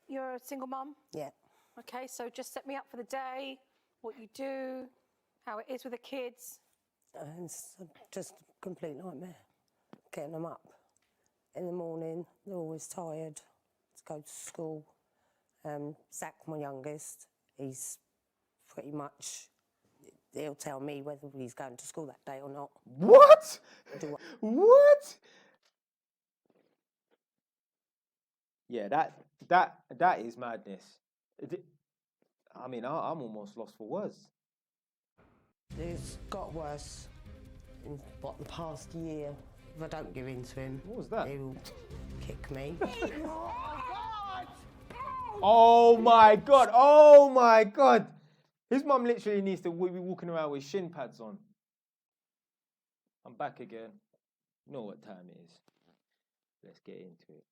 you're a single mum? Yeah. Okay, so just set me up for the day, what you do, how it is with the kids. It's just a complete nightmare, getting them up in the morning. They're always tired to go to school. Zach, my youngest, he's pretty much, he'll tell me whether he's going to school that day or not. What? What? Yeah, that is madness. I mean, I'm almost lost for words. It's got worse in, the past year. If I don't give in to him, What was that? he'll kick me. Oh my God, oh my God. His mum literally needs to be walking around with shin pads on. I'm back again. You know what time it is. Let's get into it.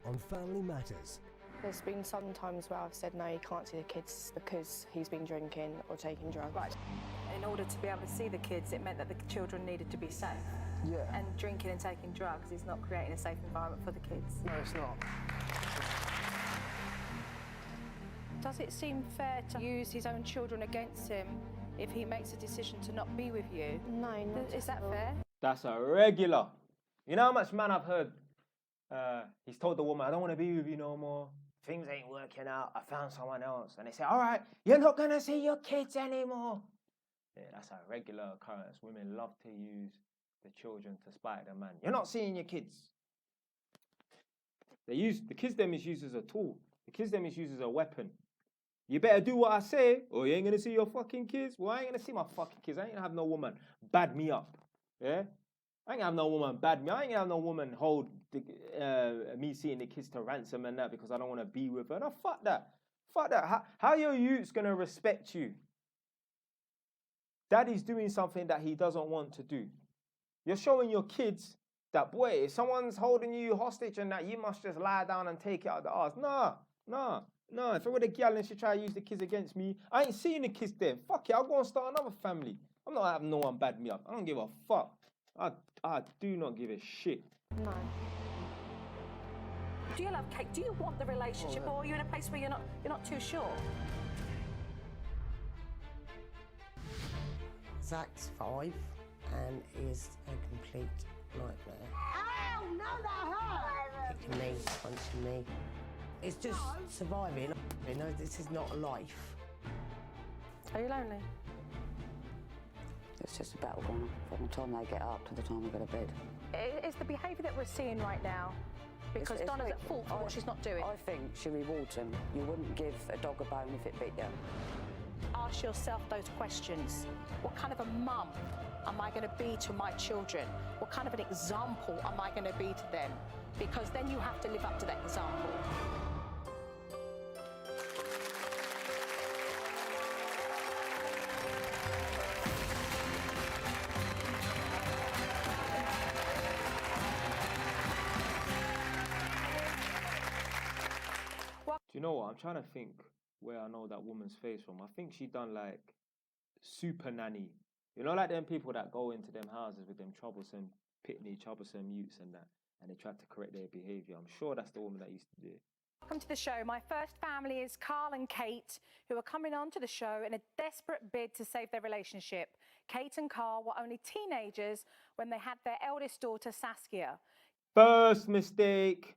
On Family Matters. There's been some times where I've said no, you can't see the kids because he's been drinking or taking drugs. Right. In order to be able to see the kids, it meant that the children needed to be safe. Yeah. And drinking and taking drugs is not creating a safe environment for the kids. No, it's not. Does it seem fair to use his own children against him if he makes a decision to not be with you? No, not Is that at all. fair? That's a regular. You know how much man I've heard? He's told the woman, I don't want to be with you no more. Things ain't working out. I found someone else. And they say, all right, you're not going to see your kids anymore. Yeah, that's a regular occurrence. Women love to use the children to spite the man. You're not seeing your kids. The kids them is used as a tool. The kids them is used as a weapon. You better do what I say, or you ain't going to see your fucking kids. Well, I ain't going to see my fucking kids. I ain't going to have no woman bad me up. Yeah? I ain't gonna have no woman bad me. I ain't gonna have no woman hold me seeing the kids to ransom and that because I don't want to be with her. No, fuck that. Fuck that. How your youth's gonna respect you? Daddy's doing something that he doesn't want to do. You're showing your kids that, boy, if someone's holding you hostage and that, you must just lie down and take it out of the arse. Nah. If I were the gal and she try to use the kids against me, I ain't seeing the kids then. Fuck it, I'll go and start another family. I'm not having no one bad me up. I don't give a fuck. I do not give a shit. No. Do you love Kate? Do you want the relationship, or are you in a place where you're not too sure? Zach's 5 and is a complete nightmare. Ow! No, that hurt! Kicking me, punching me. It's just surviving. You know, this is not a life. Are you lonely? It's just a battleground from the time they get up to the time we go to bed. It's the behaviour that we're seeing right now, because Donna's at fault for what she's not doing. I think she rewards them. You wouldn't give a dog a bone if it bit you. Ask yourself those questions. What kind of a mum am I going to be to my children? What kind of an example am I going to be to them? Because then you have to live up to that example. Do you know what? I'm trying to think where I know that woman's face from. I think she done like super nanny. You know, like them people that go into them houses with them troublesome youths and that, and they try to correct their behaviour. I'm sure that's the woman that used to do it. Welcome to the show. My first family is Carl and Kate, who are coming on to the show in a desperate bid to save their relationship. Kate and Carl were only teenagers when they had their eldest daughter, Saskia. First mistake.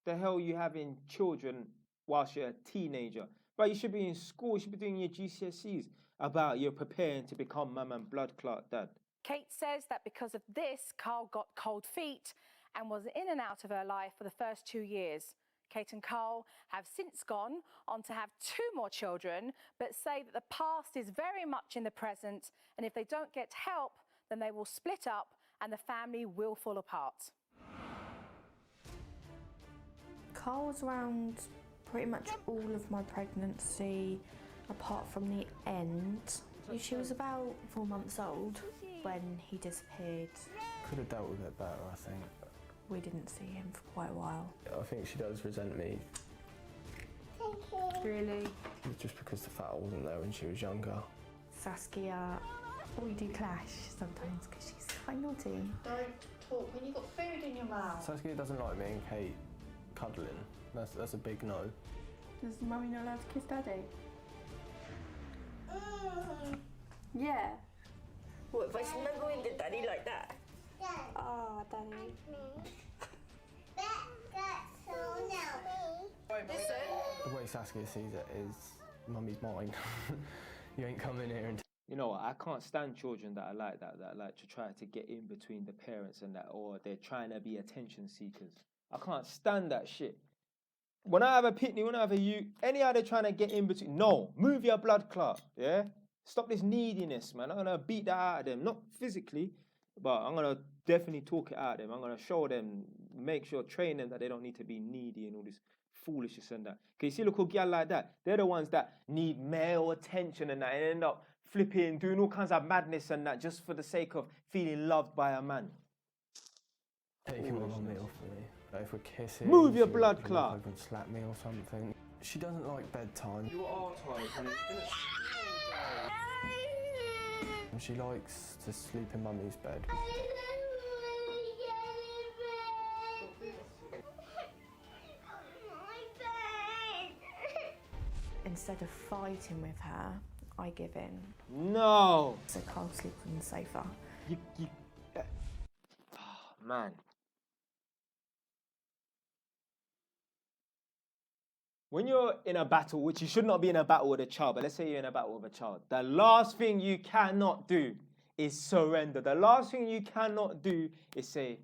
The hell you having children whilst you're a teenager? But you should be in school, you should be doing your GCSEs about you're preparing to become mum and blood clot dad. Kate says that because of this, Carl got cold feet and was in and out of her life for the first 2 years. Kate and Carl have since gone on to have 2 more children, but say that the past is very much in the present, and if they don't get help, then they will split up and the family will fall apart. Carl was around pretty much all of my pregnancy, apart from the end. She was about 4 months old when he disappeared. Could have dealt with it better, I think. We didn't see him for quite a while. I think she does resent me. Really? Just because the fact I wasn't there when she was younger. Saskia, we do clash sometimes because she's quite naughty. Don't talk when you've got food in your mouth. Saskia doesn't like me and Kate cuddling. That's a big no. Does mummy not allowed to kiss daddy? Yeah. What if I snuggle into daddy like that? Oh, daddy. The way Saskia sees it is, mummy's mine. You ain't coming here and... You know what, I can't stand children that are like that like to try to get in between the parents and that, or they're trying to be attention seekers. I can't stand that shit. When I have a pitney, when I have a you, any other trying to get in between, no, move your blood clot, yeah? Stop this neediness, man. I'm gonna beat that out of them, not physically, but I'm gonna definitely talk it out of them. I'm gonna show them, make sure, train them that they don't need to be needy and all this foolishness and that. Cause you see, look, girl like that, they're the ones that need male attention and that, and end up flipping, doing all kinds of madness and that just for the sake of feeling loved by a man. Taking my mummy off me. Like if we're kissing... Move your she'll blood come clot. over and slap me or something. She doesn't like bedtime. You are tired, honey. And she likes to sleep in mummy's bed. Instead of fighting with her, I give in. No. So Carl sleeps on the sofa. Oh, man. When you're in a battle, which you should not be in a battle with a child, but let's say you're in a battle with a child, the last thing you cannot do is surrender. The last thing you cannot do is say,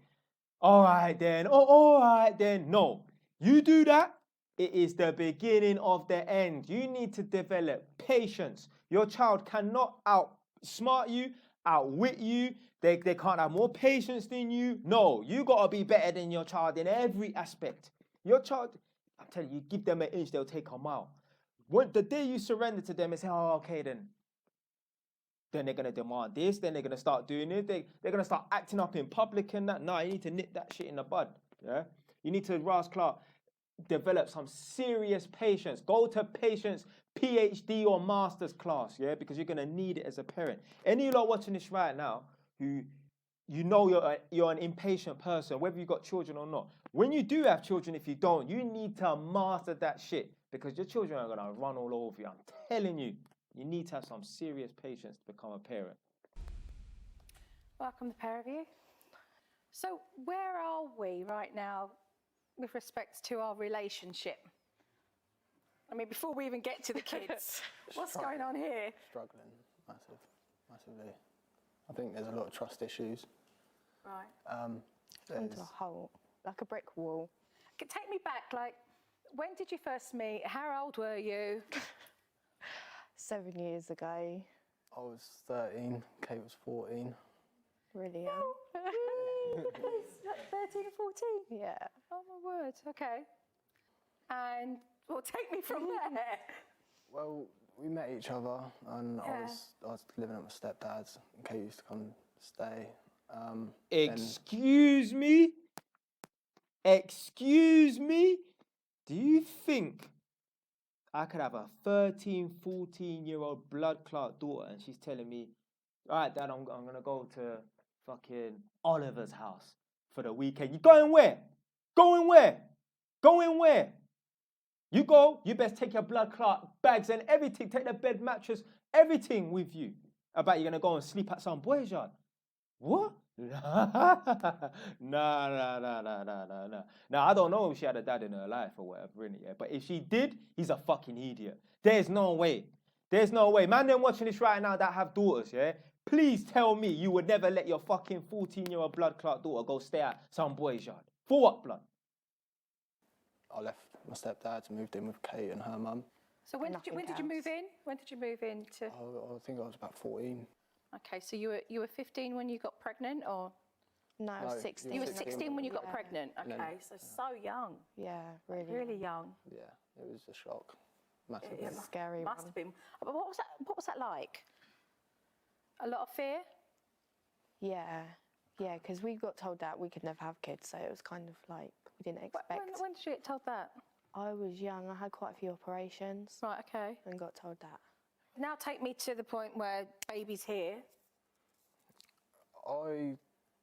all right then, oh, all right then. No, you do that, it is the beginning of the end. You need to develop patience. Your child cannot outsmart you, outwit you. They can't have more patience than you. No, you got to be better than your child in every aspect. Your child, I'm telling you, give them an inch, they'll take a mile. The day you surrender to them and say, oh, okay then they're going to demand this, then they're going to start doing it, they're going to start acting up in public and that. No, you need to nip that shit in the bud, yeah? You need to, Ras Clark, develop some serious patience. Go to patience PhD or master's class, yeah? Because you're going to need it as a parent. Any of you lot watching this right now who you know you're an impatient person, whether you've got children or not. When you do have children, if you don't, you need to master that shit because your children are going to run all over you. I'm telling you, you need to have some serious patience to become a parent. Welcome, the pair of you. So where are we right now with respect to our relationship? I mean, before we even get to the kids, what's going on here? Struggling, massively. I think there's a lot of trust issues. Right. Into a hole, like a brick wall. Take me back, like, when did you first meet? How old were you? 7 years ago. I was 13, Kate was 14. Really young. Like 13 or 14? Yeah. Oh my word, okay. And, well, take me from there. Well, we met each other and Yeah. I was living at my stepdad's and Kate used to come stay. Excuse me? Excuse me? Do you think I could have a 13, 14-year-old blood clot daughter and she's telling me, all right, Dad, I'm going to go to fucking Oliver's house for the weekend. You going where? Going where? Going where? You go, you best take your blood clot bags and everything, take the bed mattress, everything with you. I bet you're going to go and sleep at some boy's yard. What? Nah. Now, I don't know if she had a dad in her life or whatever, innit? Yeah? But if she did, he's a fucking idiot. There's no way. There's no way. Man, them watching this right now that have daughters, yeah? Please tell me you would never let your fucking 14-year-old blood clot daughter go stay at some boy's yard. For what, blood? I left my stepdad's and moved in with Kate and her mum. So when did you move in? When did you move in to? I think I was about 14. Okay, so you were 15 when you got pregnant, or? No, I was No, 16. You were 16 16 when you got Yeah. pregnant. And then- Okay, so young. Yeah, really. Really young. Yeah, it was a shock. Massively. Yeah, It's a scary Must one. have been. But what was that like? A lot of fear? Yeah, because we got told that we could never have kids, so it was kind of like we didn't expect. When did you get told that? I was young, I had quite a few operations Right, okay. and got told that. Now take me to the point where baby's here. I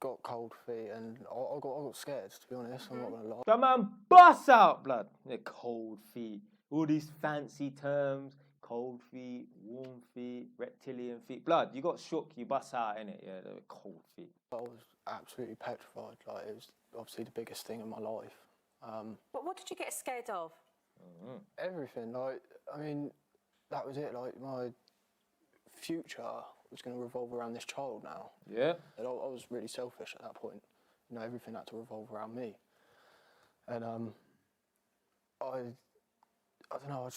got cold feet and I got scared, to be honest. I'm not gonna lie. The man busts out, blood. Yeah, cold feet. All these fancy terms. Cold feet, warm feet, reptilian feet. Blood, you got shook, you bust out, innit? Yeah, they were cold feet. I was absolutely petrified. Like, it was obviously the biggest thing in my life. But what did you get scared of? Everything. Like, I mean, that was it. Like, my future was going to revolve around this child now. Yeah. And I was really selfish at that point. You know, everything had to revolve around me. And I don't know, I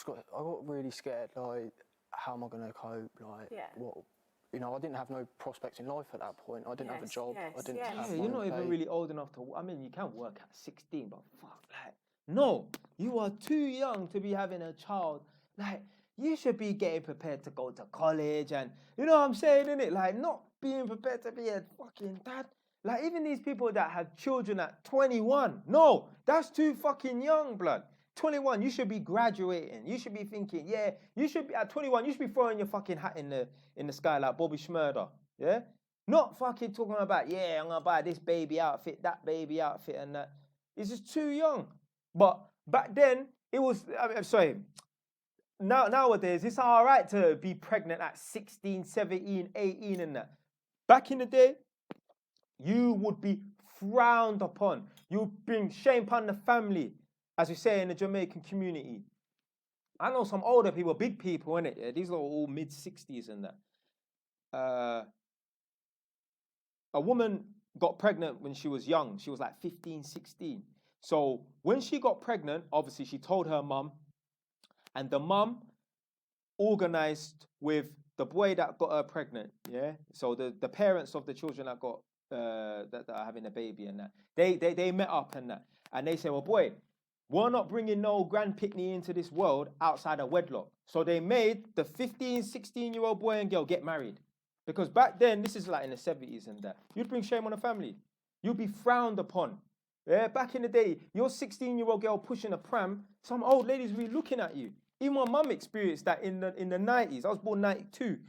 got really scared, like, how am I going to cope, like, what, you know, I didn't have no prospects in life at that point. I didn't have a job, I didn't have you're not even really old enough to, I mean, you can work at 16, but fuck, like, no, you are too young to be having a child. Like, you should be getting prepared to go to college and, you know what I'm saying, innit? Like, not being prepared to be a fucking dad. Like, even these people that have children at 21, no, that's too fucking young, blood. 21, you should be graduating. You should be thinking, yeah, you should be at 21. You should be throwing your fucking hat in the sky like Bobby Schmurder, yeah. Not fucking talking about, yeah, I'm gonna buy this baby outfit, that baby outfit, and that. It's just too young. But back then, it was. I'm sorry. Nowadays, it's all right to be pregnant at 16, 17, 18, and that. Back in the day, you would be frowned upon. You'd bring shame upon the family. As we say in the Jamaican community. I know some older people, big people, innit? Yeah, these are all mid-60s and that. A woman got pregnant when she was young. She was like 15, 16. So when she got pregnant, obviously she told her mum, and the mum organized with the boy that got her pregnant, yeah? So the parents of the children that got, that are having a baby and that, they met up and that. And they said, well, boy, we're not bringing no grand picnic into this world outside of wedlock. So they made the 15, 16-year-old boy and girl get married. Because back then, this is like in the 70s and that, you'd bring shame on a family. You'd be frowned upon. Yeah, back in the day, your 16-year-old girl pushing a pram, some old ladies really looking at you. Even my mum experienced that in the 90s. I was born 92.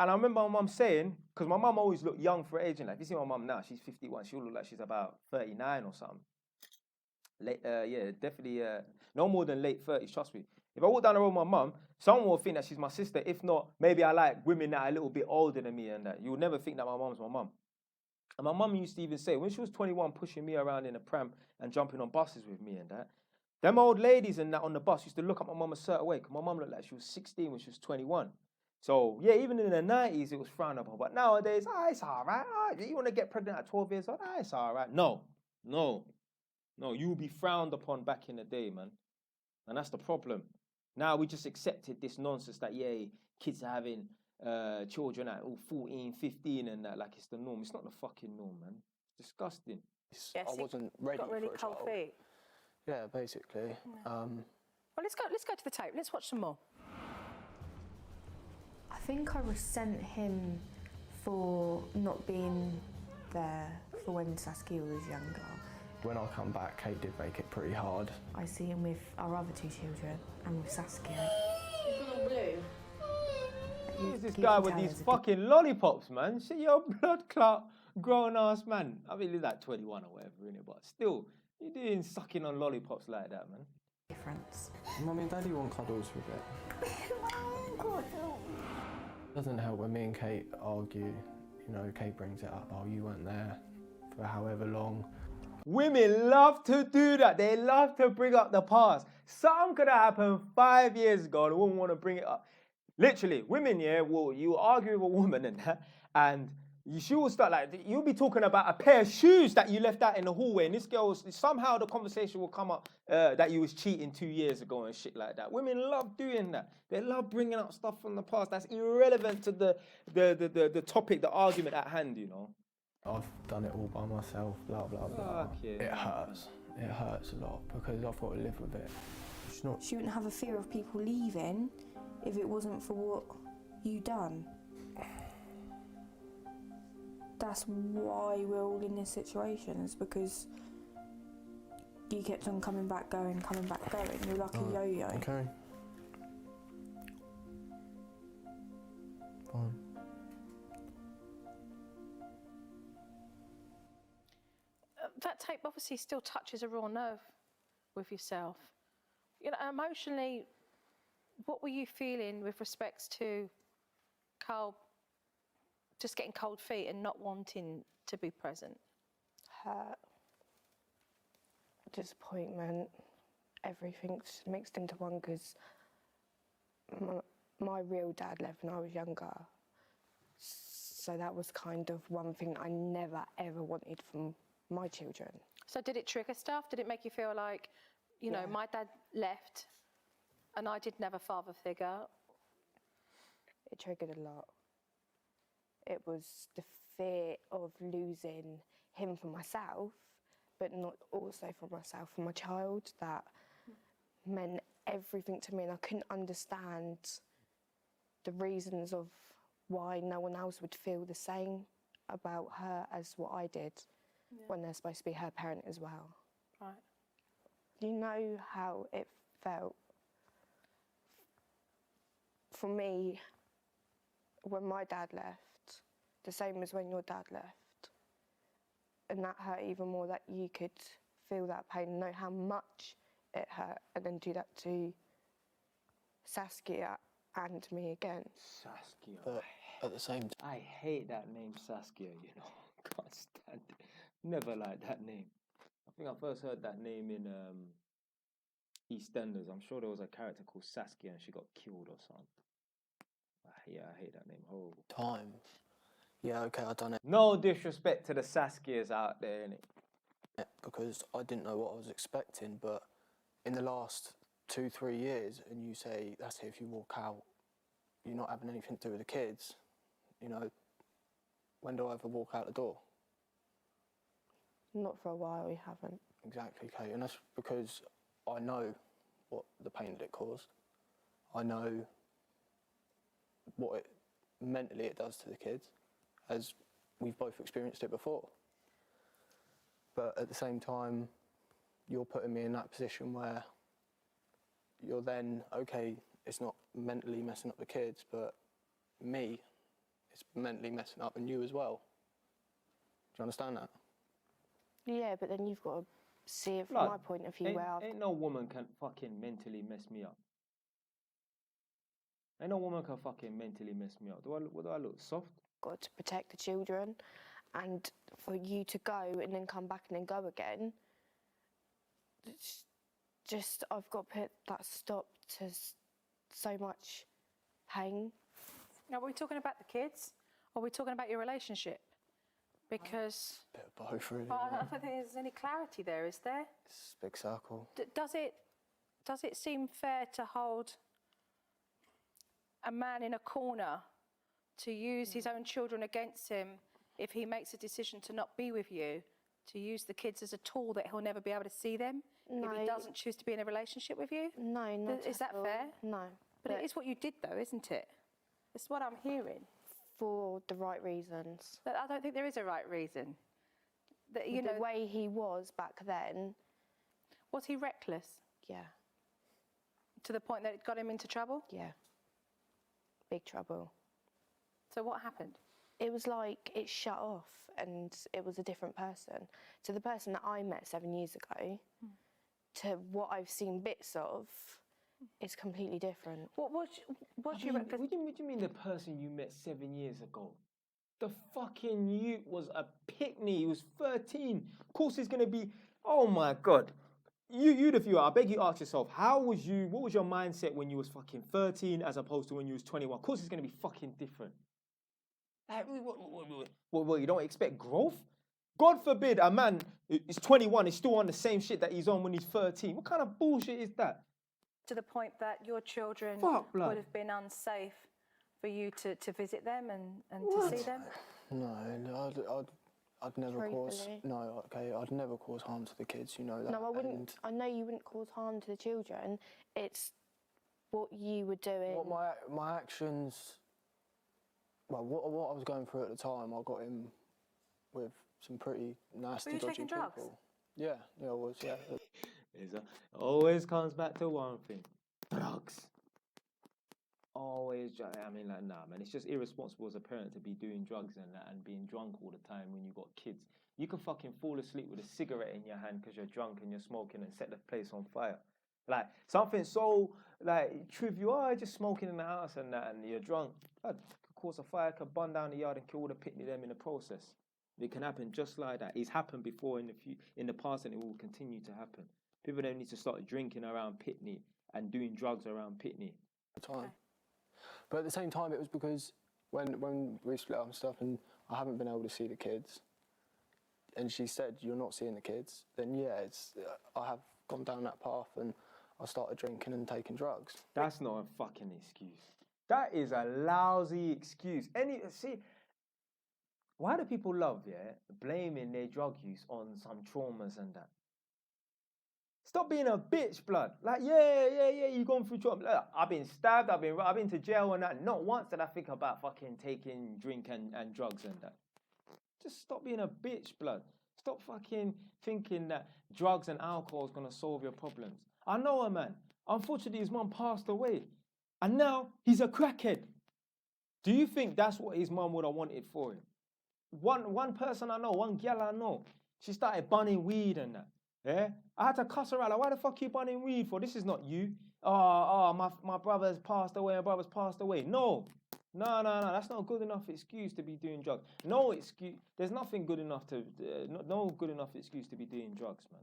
And I remember my mum saying, because my mum always looked young for her age. And like, if you see my mum now, she's 51. She'll look like she's about 39 or something. Late, yeah, definitely no more than late 30s, trust me. If I walk down the road with my mum, someone will think that she's my sister. If not, maybe I like women that are a little bit older than me and that. You would never think that my mum's my mum. And my mum used to even say, when she was 21, pushing me around in a pram and jumping on buses with me and that, them old ladies and that on the bus used to look at my mum a certain way, because my mum looked like she was 16 when she was 21. So, yeah, even in the 90s, it was frowned upon. But nowadays, it's all right. You want to get pregnant at 12 years old? It's all right. No, you will be frowned upon back in the day, man. And that's the problem. Now we just accepted this nonsense that, yeah, kids are having children at 14, 15 and that, like it's the norm. It's not the fucking norm, man. It's disgusting. I wasn't ready got really for a cold child. feet. Yeah, basically. Well, let's go to the tape. Let's watch some more. I think I resent him for not being there for when Saskia was younger. When I come back, Kate did make it pretty hard. I see him with our other two children and with Saskia. Who's this guy with these fucking lollipops, man? Shit, you're a blood clot, grown ass man. I mean, he's like 21 or whatever, innit? But still, you're doing sucking on lollipops like that, man. Difference. Mummy and Daddy want cuddles for a bit. Doesn't help when me and Kate argue. You know, Kate brings it up, oh, you weren't there for however long. Women love to do that. They love to bring up the past. Something could have happened 5 years ago and they wouldn't want to bring it up. Literally, women, yeah, well, you argue with a woman and that, and she will start like, you'll be talking about a pair of shoes that you left out in the hallway, and this girl, somehow the conversation will come up that you was cheating 2 years ago and shit like that. Women love doing that. They love bringing up stuff from the past that's irrelevant to the topic, the argument at hand, you know. I've done it all by myself, blah, blah, blah. Yeah. It hurts. It hurts a lot because I've got to live with it. It's not... She wouldn't have a fear of people leaving if it wasn't for what you done. That's why we're all in this situation, is because you kept on coming back, going. You're like a yo-yo. Okay. Fine. that tape obviously still touches a raw nerve with yourself. You know, emotionally, what were you feeling with respects to Carl just getting cold feet and not wanting to be present? Hurt, disappointment, everything's mixed into one, because my real dad left when I was younger. So that was kind of one thing I never ever wanted from my children. So did it trigger stuff? Did it make you feel like, you know, my dad left and I didn't have a father figure? It triggered a lot. It was the fear of losing him for myself, but not also for myself, for my child, that meant everything to me, and I couldn't understand the reasons of why no one else would feel the same about her as what I did, when they're supposed to be her parent as well. Right. You know how it felt for me when my dad left, the same as when your dad left. And that hurt even more, that you could feel that pain and know how much it hurt, and then do that to Saskia and me again. Saskia. But at the same time, I hate that name, Saskia, you know. Can't stand it. Never liked that name. I think I first heard that name in EastEnders. I'm sure there was a character called Saskia and she got killed or something. I hate that name. Horrible. yeah, okay, I done it No disrespect to the Saskias out there, innit? because I didn't know what I was expecting, but in the last 2-3 years, and you say, that's it, if you walk out, you're not having anything to do with the kids, you know, when do I ever walk out the door? Not for a while, we haven't. Exactly, Kate, and that's because I know what the pain that it caused. I know what it mentally it does to the kids, as we've both experienced it before. But at the same time, you're putting me in that position where you're then, okay, it's not mentally messing up the kids, but me, it's mentally messing up, and you as well. Do you understand that? Yeah, but then you've got to see it from Blood, my point of view, Ain't, where I've ain't no woman can fucking mentally mess me up. Ain't no woman can fucking mentally mess me up. What do I look, soft? got to protect the children, and for you to go and then come back and then go again, it's just, I've got to put that stop to so much pain. Now, are we talking about the kids or are we talking about your relationship? Because Bit of both, really. I don't think there's any clarity there, is there? It's a big circle. Does it seem fair to hold a man in a corner to use his own children against him if he makes a decision to not be with you, to use the kids as a tool that he'll never be able to see them if he doesn't choose to be in a relationship with you? No, not Is that at all. fair? No. But it is what you did, though, isn't it? It's what I'm hearing. For the right reasons. But I don't think there is a right reason. That, The way he was back then, was he reckless yeah, to the point that it got him into trouble? yeah. Big trouble. So what happened? It was like it shut off and it was a different person. So the person that I met 7 years ago to what I've seen bits of is completely different. What do you reckon? What do you mean the person you met 7 years ago? The fucking youth was a pickney. He was 13. Of course he's going to be... Oh, my God. You the viewer, I beg you ask yourself, what was your mindset when you was fucking 13 as opposed to when you was 21? Of course it's going to be fucking different. Like, what, you don't expect growth? God forbid a man is 21 is still on the same shit that he's on when he's 13. What kind of bullshit is that? To the point that your children Fuck, blood. would have been unsafe for you to visit them and to see them? No, I'd never cause... Truthfully. No, okay, I'd never cause harm to the kids, you know that. No, I wouldn't. And I know you wouldn't cause harm to the children. It's what you were doing. what my actions... Well, what I was going through at the time, I got in with some pretty nasty, Were you dodgy taking people. drugs? Yeah, I was, yeah. It always comes back to one thing. Drugs. Always, I mean, like, nah, man, it's just irresponsible as a parent to be doing drugs and that and being drunk all the time when you got kids. You can fucking fall asleep with a cigarette in your hand because you're drunk and you're smoking and set the place on fire. Like, something so, like, trivial, just smoking in the house and that, and you're drunk. That could cause a fire, could burn down the yard and kill all the pitney them in the process. It can happen just like that. It's happened before in the past, and it will continue to happen. People don't need to start drinking around pitney and doing drugs around pitney. Time. But at the same time, it was because when we split up and stuff and I haven't been able to see the kids, and she said, you're not seeing the kids, then yeah, I have gone down that path and I started drinking and taking drugs. That's not a fucking excuse. That is a lousy excuse. Why do people love, blaming their drug use on some traumas and that? Stop being a bitch, blood. Like, you've gone through trauma. Look, I've been stabbed, I've been to jail and that. Not once did I think about fucking taking drink and drugs and that. Just stop being a bitch, blood. Stop fucking thinking that drugs and alcohol is going to solve your problems. I know a man. Unfortunately, his mum passed away. And now he's a crackhead. Do you think that's what his mum would have wanted for him? One person I know, one gal I know, she started bunning weed and that. Yeah? I had to cuss her out. Like, why the fuck you bunning weed for? This is not you. My brother's passed away, my brother's passed away. No, that's not a good enough excuse to be doing drugs. No excuse. There's nothing good enough no good enough excuse to be doing drugs, man.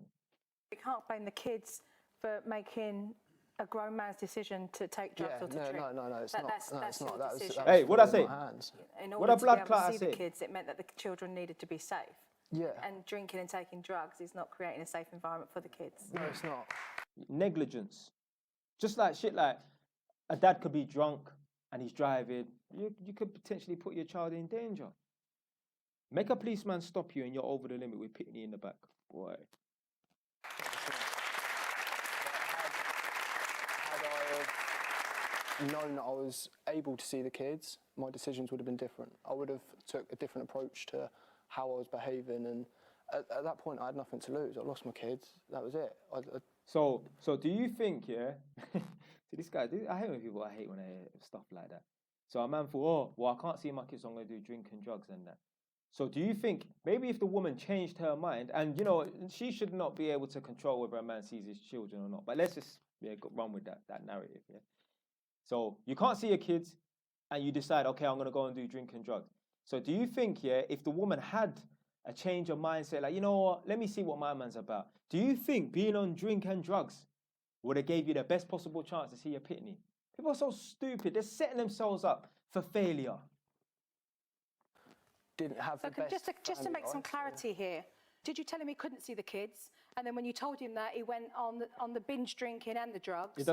You can't blame the kids for making a grown man's decision to take drugs or to drink. No, it's not. That's your decision. Hey, what'd I say? In What order a to blood be able clot I to see the said. kids, it meant that the children needed to be safe. Yeah. And drinking and taking drugs is not creating a safe environment for the kids. No, it's not. Negligence. Just like shit like a dad could be drunk and he's driving. You could potentially put your child in danger. Make a policeman stop you and you're over the limit with pitney in the back. Boy. Had I known that I was able to see the kids, my decisions would have been different. I would have took a different approach to how I was behaving, and at that point I had nothing to lose. I lost my kids. That was it. So do you think, see this guy, I hate when they hear stuff like that. So a man thought, I can't see my kids, so I'm going to do drink and drugs and that. So do you think, maybe if the woman changed her mind, and she should not be able to control whether a man sees his children or not, but let's just run with that narrative, yeah? So you can't see your kids, and you decide, okay, I'm going to go and do drink and drugs. So do you think, if the woman had a change of mindset, like, you know what, let me see what my man's about. Do you think being on drink and drugs would have gave you the best possible chance to see your pitney? People are so stupid. They're setting themselves up for failure. Didn't have the best just to make some clarity here, did you tell him he couldn't see the kids? And then when you told him that, he went on the binge drinking and the drugs? It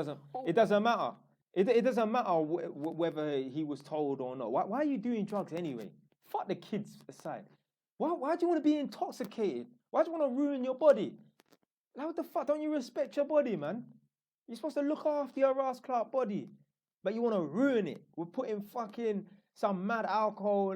doesn't matter. It doesn't matter whether he was told or not. Why are you doing drugs anyway? Fuck the kids aside. Why do you want to be intoxicated? Why do you want to ruin your body? Like, what the fuck? Don't you respect your body, man? You're supposed to look after your ass clout body. But you want to ruin it with putting fucking some mad alcohol.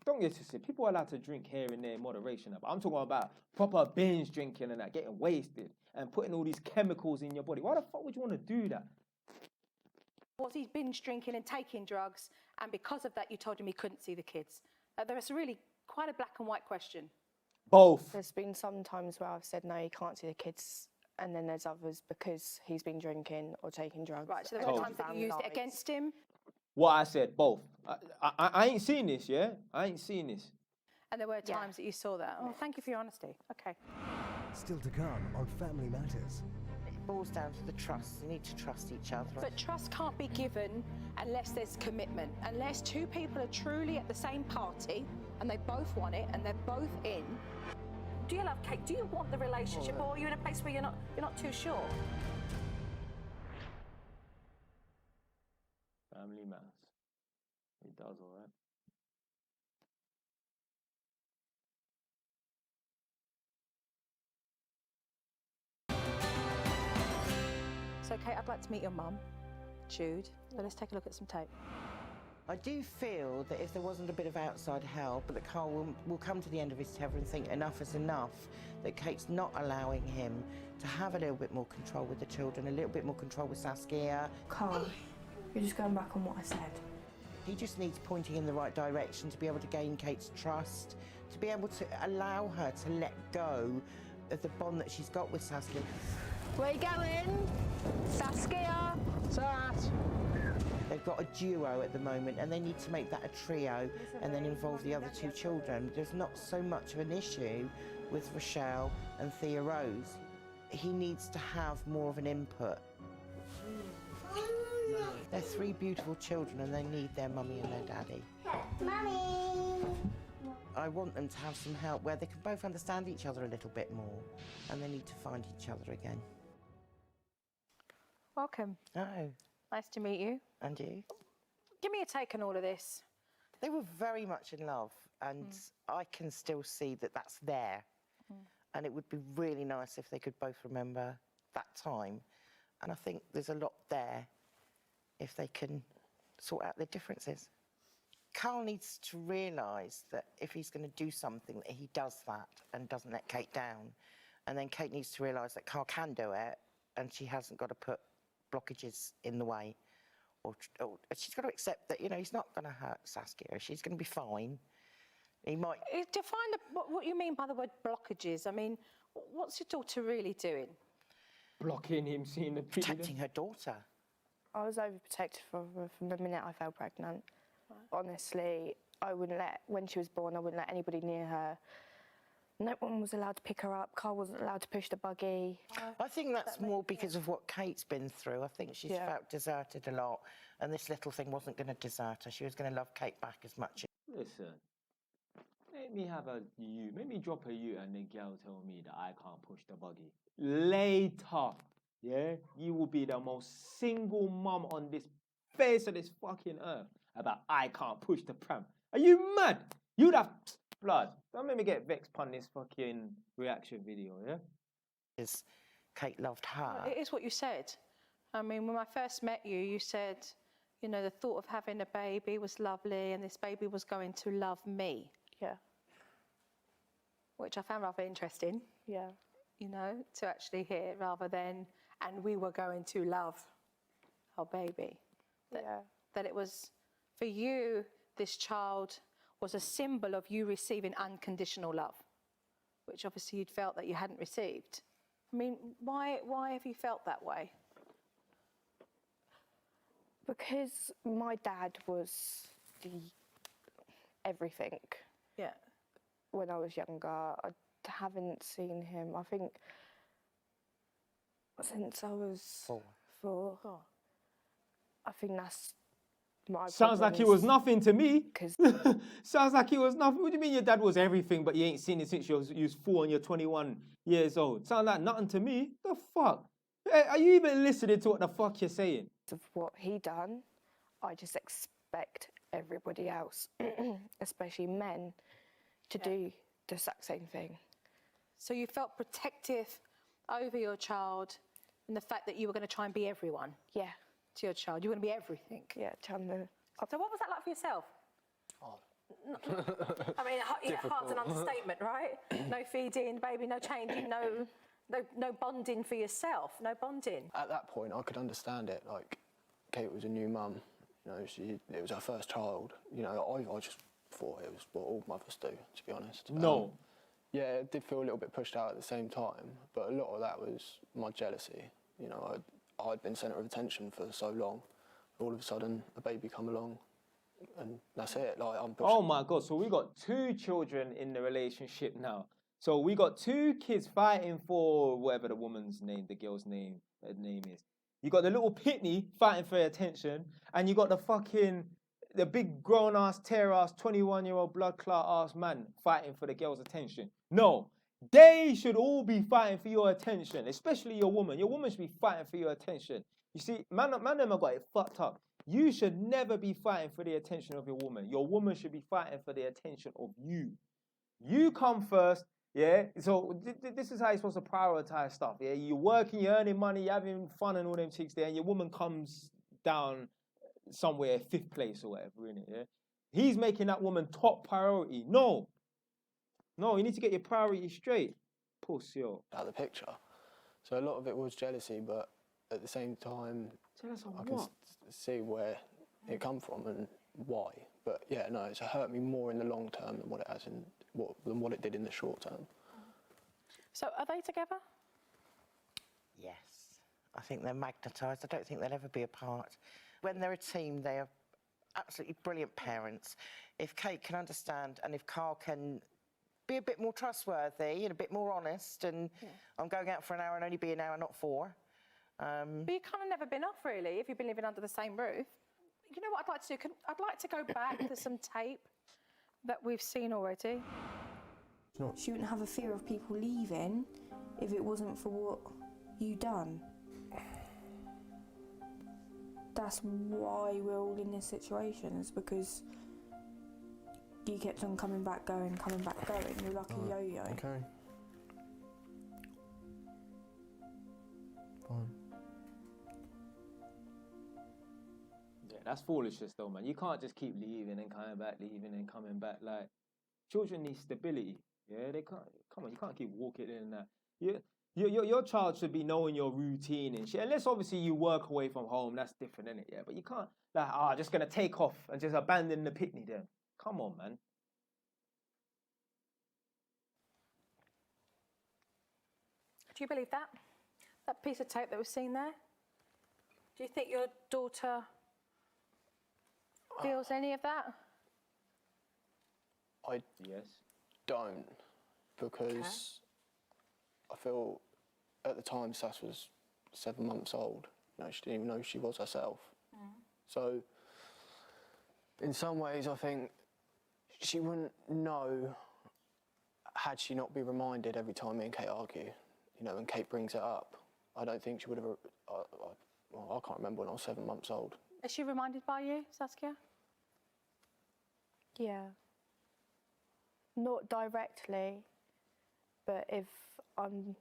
Don't get twisted. People are allowed to drink here and there in moderation. But I'm talking about proper binge drinking and that, getting wasted and putting all these chemicals in your body. Why the fuck would you want to do that? Was he binge drinking and taking drugs, and because of that you told him he couldn't see the kids? There's really quite a black and white question. Both. There's been some times where I've said, no, you can't see the kids, and then there's others because he's been drinking or taking drugs. Right, so there were times that you used it against him? What I said, both. I ain't seen this, yeah? I ain't seen this. And there were times that you saw that. Oh, thank you for your honesty. Okay. Still to come on Family Matters. It boils down to the trust. You need to trust each other. But trust can't be given unless there's commitment. Unless two people are truly at the same party and they both want it and they're both in. Do you love Kate? Do you want the relationship, or are you in a place where you're not too sure? Family Matters. It does, all right. So, Kate, I'd like to meet your mum, Jude. So let's take a look at some tape. I do feel that if there wasn't a bit of outside help, that Carl will come to the end of his tether and think enough is enough, that Kate's not allowing him to have a little bit more control with the children, a little bit more control with Saskia. Carl, you're just going back on what I said. He just needs pointing in the right direction to be able to gain Kate's trust, to be able to allow her to let go of the bond that she's got with Saskia. Where you going? Saskia. Sas. They've got a duo at the moment and they need to make that a trio and then involve the other two children. There's not so much of an issue with Rochelle and Thea Rose. He needs to have more of an input. They're three beautiful children and they need their mummy and their daddy. Mummy! I want them to have some help where they can both understand each other a little bit more and they need to find each other again. Welcome. Oh, Nice to meet you. and you? Give me a take on all of this. They were very much in love and I can still see that that's there. And it would be really nice if they could both remember that time. And I think there's a lot there if they can sort out their differences. Carl needs to realise that if he's going to do something, that he does that and doesn't let Kate down. And then Kate needs to realise that Carl can do it and she hasn't got to put blockages in the way. Or she's got to accept that, you know, he's not going to hurt Saskia. She's going to be fine. He might... Define what you mean by the word blockages. I mean, what's your daughter really doing? Blocking him seeing the protecting her daughter. I was overprotective of her from the minute I fell pregnant. Honestly, I wouldn't let, when she was born, I wouldn't let anybody near her. No one was allowed to pick her up. Carl wasn't allowed to push the buggy. I think that's more because of what Kate's been through. I think she's felt deserted a lot, and this little thing wasn't going to desert her. She was going to love Kate back as much. Listen, let me have a you. Let me drop a you, and the girl tell me that I can't push the buggy. Later, yeah, you will be the most single mum on this face of this fucking earth about I can't push the pram. Are you mad? You'd have blood. Don't make me get vexed on this fucking reaction video, yeah? Because Kate loved her. It is what you said. I mean, when I first met you, you said, you know, the thought of having a baby was lovely and this baby was going to love me. Yeah. Which I found rather interesting. Yeah. You know, to actually hear rather than, and we were going to love our baby. That it was, for you, this child was a symbol of you receiving unconditional love, which obviously you'd felt that you hadn't received. I mean, why have you felt that way? Because my dad was the everything. Yeah. When I was younger, I haven't seen him, I think, since I was four. I think that's my Sounds like he was nothing to me. Because sounds like he was nothing. What do you mean your dad was everything, but you ain't seen it since you was 4 and you're 21 years old? Sounds like nothing to me. The fuck? Are you even listening to what the fuck you're saying? Of what he done, I just expect everybody else, especially men, to do the exact same thing. So you felt protective over your child in the fact that you were going to try and be everyone? Yeah. To your child, you were going to be everything? Yeah, trying to... So what was that like for yourself? I mean, hard's an understatement, right? No feeding, baby, no changing, no bonding for yourself, no bonding. At that point, I could understand it. Like, Kate was a new mum. You know, it was her first child. You know, I just thought it was what all mothers do, to be honest. No. Yeah, it did feel a little bit pushed out at the same time, but a lot of that was my jealousy. You know, I'd been centre of attention for so long. All of a sudden, a baby come along, and that's it. Like, I'm pushing. Oh my God! So we got 2 children in the relationship now. So we got 2 kids fighting for whatever the woman's name, the girl's name, her name is. You got the little pitney fighting for attention, and you got the big grown-ass, tear-ass, 21-year-old blood clot-ass man fighting for the girl's attention. No, they should all be fighting for your attention, especially your woman. Your woman should be fighting for your attention. You see, man them have got it fucked up. You should never be fighting for the attention of your woman. Your woman should be fighting for the attention of you. You come first, yeah? So this is how you're supposed to prioritize stuff, yeah? You're working, you're earning money, you're having fun and all them chicks there, and your woman comes down somewhere 5th place or whatever, innit, yeah? He's making that woman top priority. No, you need to get your priorities straight. Puss, yo. Out of the picture. So a lot of it was jealousy, but at the same time, Jealous of I can see where it come from, and why. But yeah, no, it's hurt me more in the long term than what it has than what it did in the short term. So are they together? Yes. I think they're magnetised. I don't think they'll ever be apart. When they're a team, they are absolutely brilliant parents. If Kate can understand and if Carl can be a bit more trustworthy and a bit more honest, and I'm going out for an hour and only be an hour, not 4. But you kind of never been off, really, if you've been living under the same roof. You know what I'd like to do? I'd like to go back to some tape that we've seen already. She wouldn't have a fear of people leaving if it wasn't for what you done. That's why we're all in this situation, is because you kept on coming back, going. You're like a yo-yo. Okay. Fine. Yeah, that's foolishness though, man. You can't just keep leaving and coming back, leaving and coming back. Like, children need stability. Yeah, they can't. Come on, you can't keep walking in and that. Your child should be knowing your routine and shit. Unless obviously you work away from home, that's different, isn't it? Yeah, but you can't like, just gonna take off and just abandon the pitney then. Come on, man. Do you believe that? That piece of tape that was seen there? Do you think your daughter feels any of that? I Yes. don't, because I feel at the time Sass was 7 months old. You know, she didn't even know who she was herself. So in some ways I think she wouldn't know had she not been reminded every time me and Kate argue. You know, when Kate brings it up, I don't think she would have. I can't remember when I was 7 months old. Is she reminded by you, Saskia? Yeah. Not directly, but if I'm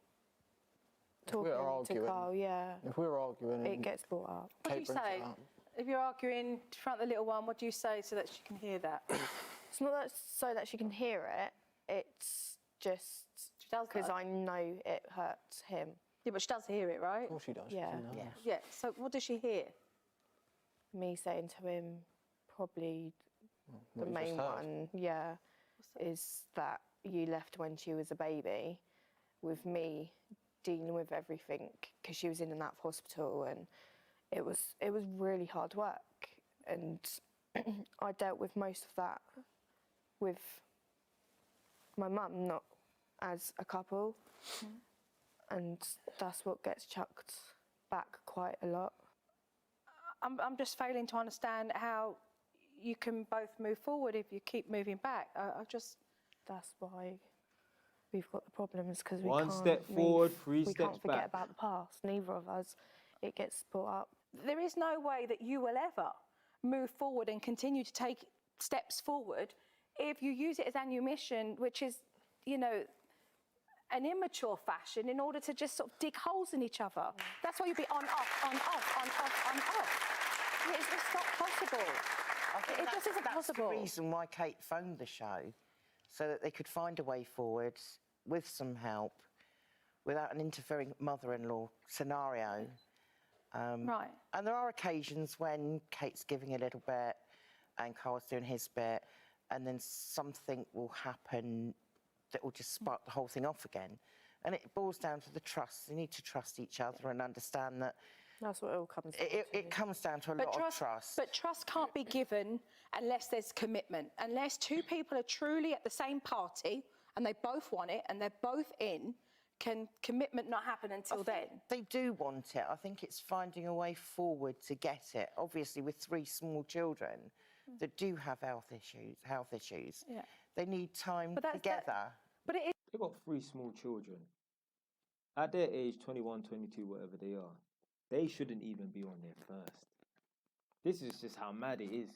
talking to Carl, yeah, If we're arguing, it gets brought up. What do you Kate brings say? it up. If you're arguing in front of the little one, what do you say so that she can hear that? It's not that so that she can hear it, it's just because I know it hurts him. Yeah, but she does hear it, right? Of course she does. Yeah. She knows. Yeah, so what does she hear? Me saying to him, probably the what you main just heard. one, yeah, is that you left when she was a baby, with me dealing with everything because she was in and out of hospital, and it was really hard work, and I dealt with most of that with my mum, not as a couple, and that's what gets chucked back quite a lot. I'm just failing to understand how you can both move forward if you keep moving back. That's why we've got the problems, because we One can't step move- forward, 3 we steps can't forget back. about the past. Neither of us. It gets brought up. There is no way that you will ever move forward and continue to take steps forward if you use it as ammunition, which is, you know, an immature fashion in order to just sort of dig holes in each other. That's why you'll be on, off, on, off, on, off, on, off. It's not possible. It just isn't possible. That's the reason why Kate phoned the show, so that they could find a way forward with some help, without an interfering mother-in-law scenario. Right. And there are occasions when Kate's giving a little bit and Carl's doing his bit, and then something will happen that will just spark the whole thing off again. And it boils down to the trust. They need to trust each other and understand that That's what it all comes down to. it comes down to a lot of trust. But trust can't be given unless there's commitment. Unless two people are truly at the same party and they both want it and they're both in, can commitment not happen until then? They do want it. I think it's finding a way forward to get it. Obviously, with 3 small children that do have health issues, Yeah. they need time But that's- together. But it is. They've got 3 small children. At their age, 21, 22, whatever they are, they shouldn't even be on there first. This is just how mad it is.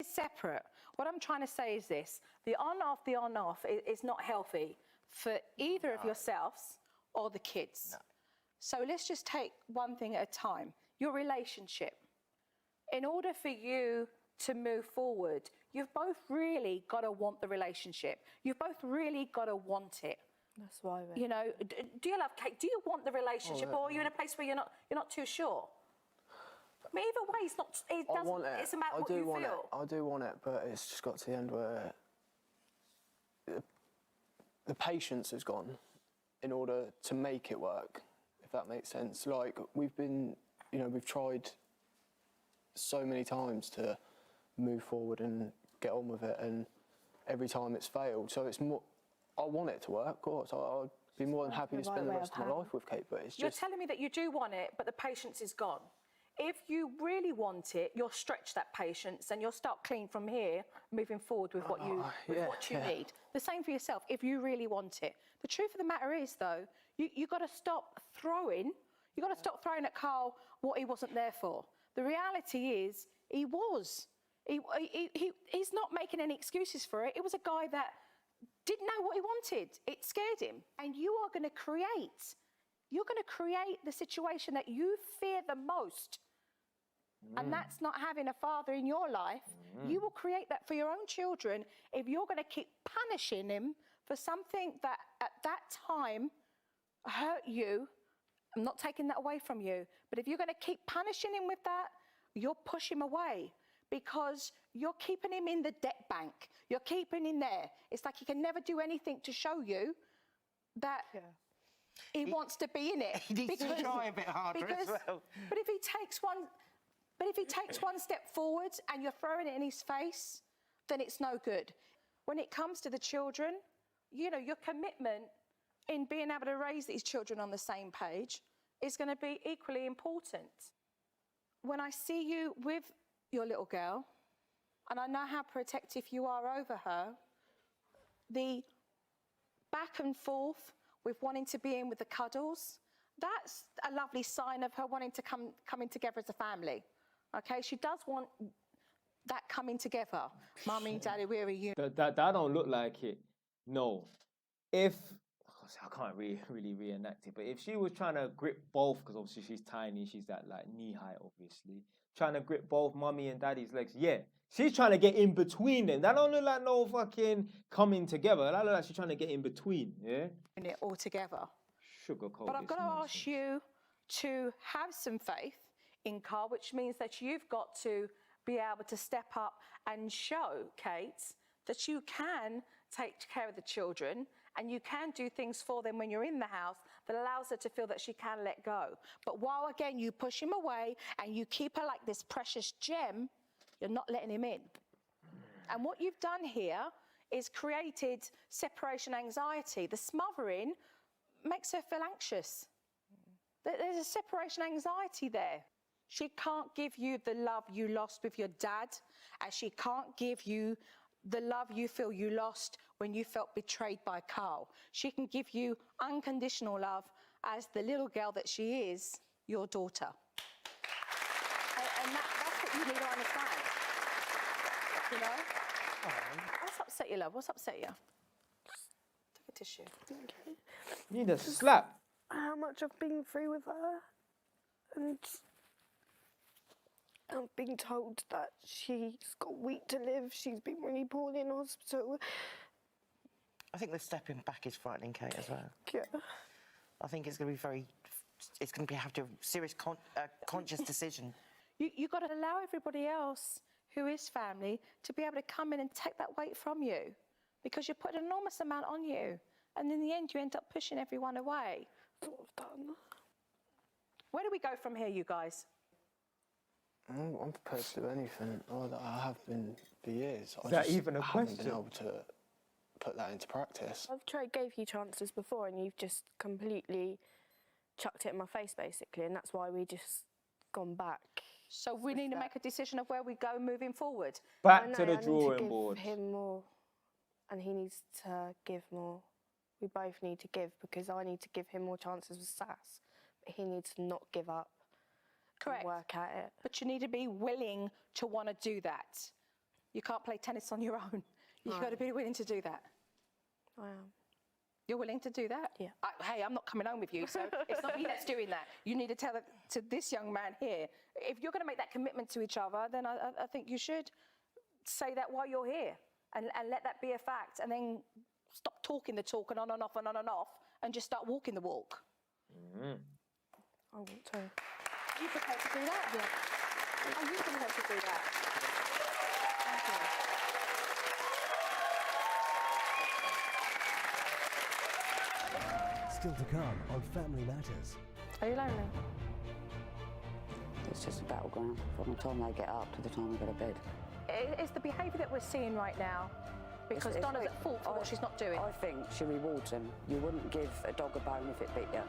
It's separate. What I'm trying to say is this: the on-off is not healthy for either of yourselves or the kids. No. So let's just take one thing at a time. Your relationship. In order for you to move forward, you've both really got to want the relationship. You've both really got to want it. That's why we're... You know, do you love Kate? Do you want the relationship, or are you in a place where you're not too sure? I mean, either way, it's not. It I doesn't. want it. It's about I what do you want feel. it. I do want it, but it's just got to the end where the patience is gone in order to make it work, if that makes sense. Like, we've been, you know, we've tried so many times to move forward and get on with it, and every time it's failed. So it's more, I want it to work, of course. I'd be more than happy to spend the rest of my life with Kate, but it's You're just... telling me that you do want it, but the patience is gone. If you really want it, you'll stretch that patience and you'll start clean from here, moving forward with what you need. The same for yourself, if you really want it. The truth of the matter is, though, you got to stop throwing. You got to stop throwing at Carl what he wasn't there for. The reality is, he was. He's not making any excuses for it. It was a guy that didn't know what he wanted. It scared him. And you are going to create. You're going to create the situation that you fear the most. And that's not having a father in your life. You will create that for your own children if you're going to keep punishing him for something that at that time hurt you. I'm not taking that away from you. But if you're going to keep punishing him with that, you'll push him away because you're keeping him in the debt bank. You're keeping him there. It's like he can never do anything to show you that he wants to be in it. He needs to try a bit harder as well. But if he takes one step forward and you're throwing it in his face, then it's no good. When it comes to the children, you know, your commitment in being able to raise these children on the same page is going to be equally important. When I see you with your little girl, and I know how protective you are over her, the back and forth with wanting to be in with the cuddles, that's a lovely sign of her wanting to coming together as a family. Okay, she does want that coming together. Mummy, Daddy, where are you? That don't look like it. No. If I can't really reenact it, but if she was trying to grip both, because obviously she's tiny, she's that like knee height, obviously, trying to grip both Mummy and Daddy's legs, yeah. She's trying to get in between them. That don't look like no fucking coming together. That look like she's trying to get in between, yeah? It all together. Sugarcoat. But I've got to ask you to have some faith in Carl, which means that you've got to be able to step up and show Kate that you can take care of the children and you can do things for them when you're in the house that allows her to feel that she can let go. But while, again, you push him away and you keep her like this precious gem, you're not letting him in. And what you've done here is created separation anxiety. The smothering makes her feel anxious. There's a separation anxiety there. She can't give you the love you lost with your dad, and she can't give you the love you feel you lost when you felt betrayed by Carl. She can give you unconditional love as the little girl that she is, your daughter. And that's what you need to understand. You know? What's upset you, love? What's upset you? Take a tissue. Okay. You need a slap. How much I've been through with her, and I'm being told that she's got a week to live. She's been really poorly in hospital. I think the stepping back is frightening, Kate, as well. Yeah. I think it's going to be have to have a serious conscious decision. You've got to allow everybody else who is family to be able to come in and take that weight from you, because you put an enormous amount on you, and in the end you end up pushing everyone away. That's what I've done. Where do we go from here, you guys? I'm prepared to do anything. I have been for years. Is that even a haven't question? been able to put that into practice. I've gave you chances before, and you've just completely chucked it in my face, basically, and that's why we just gone back. So we need to make a decision of where we go moving forward. Back to the drawing board. I need to give him more, and he needs to give more. We both need to give, because I need to give him more chances with Sass, but he needs to not give up. Correct. And work at it. But you need to be willing to want to do that. You can't play tennis on your own. You've got to be willing to do that. I am. You're willing to do that? Yeah. Hey, I'm not coming home with you, so it's not me that's doing that. You need to tell it to this young man here. If you're going to make that commitment to each other, then I think you should say that while you're here and let that be a fact, and then stop talking the talk and on and off and on and off, and just start walking the walk. I want to. Are you prepared to do that? Yeah. Are you prepared to do that? Thank you. Still to come on Family Matters. Are you lonely? It's just a battleground from the time they get up to the time they go to bed. It's the behaviour that we're seeing right now, because It's Donna's like- at fault for what she's not doing. I think she rewards them. You wouldn't give a dog a bone if it bit you.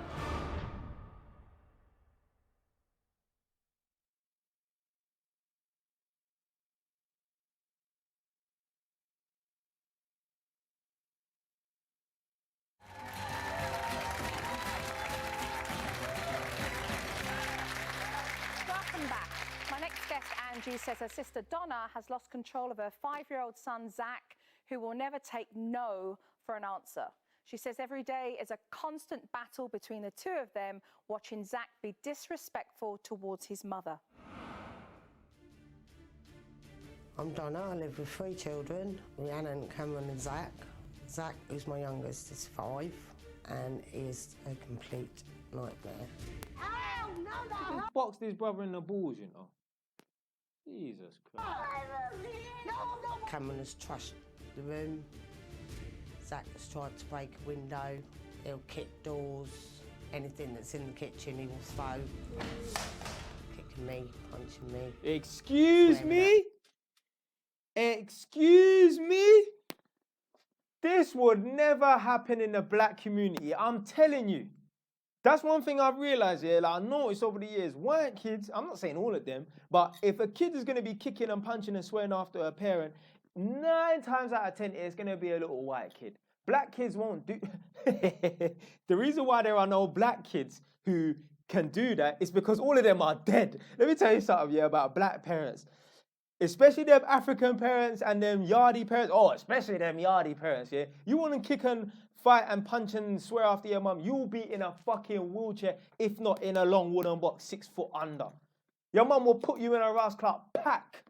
Welcome back. My next guest, Angie, says her sister Donna has lost control of her 5-year-old son, Zach, who will never take no for an answer. She says every day is a constant battle between the two of them, watching Zach be disrespectful towards his mother. I'm Donna, I live with 3 children, Rhiannon, Cameron and Zach. Zach, who's my youngest, is 5 and is a complete nightmare. Just boxed his brother in the balls, you know. Jesus Christ. Cameron has trashed the room. Zach has tried to break a window. He'll kick doors. Anything that's in the kitchen he will throw. Kicking me, punching me. Excuse me? Excuse me? This would never happen in the black community. I'm telling you. That's one thing I've realised here, like I noticed over the years, white kids, I'm not saying all of them, but if a kid is going to be kicking and punching and swearing after a parent, 9 times out of 10, it's going to be a little white kid. Black kids won't do... The reason why there are no black kids who can do that is because all of them are dead. Let me tell you something, yeah, about black parents. Especially them African parents and them yardie parents. Oh, especially them yardie parents, yeah. You want to kick and fight and punch and swear after your mum, you'll be in a fucking wheelchair, if not in a long wooden box 6 foot under. Your mum will put you in a Rouse Clark pack.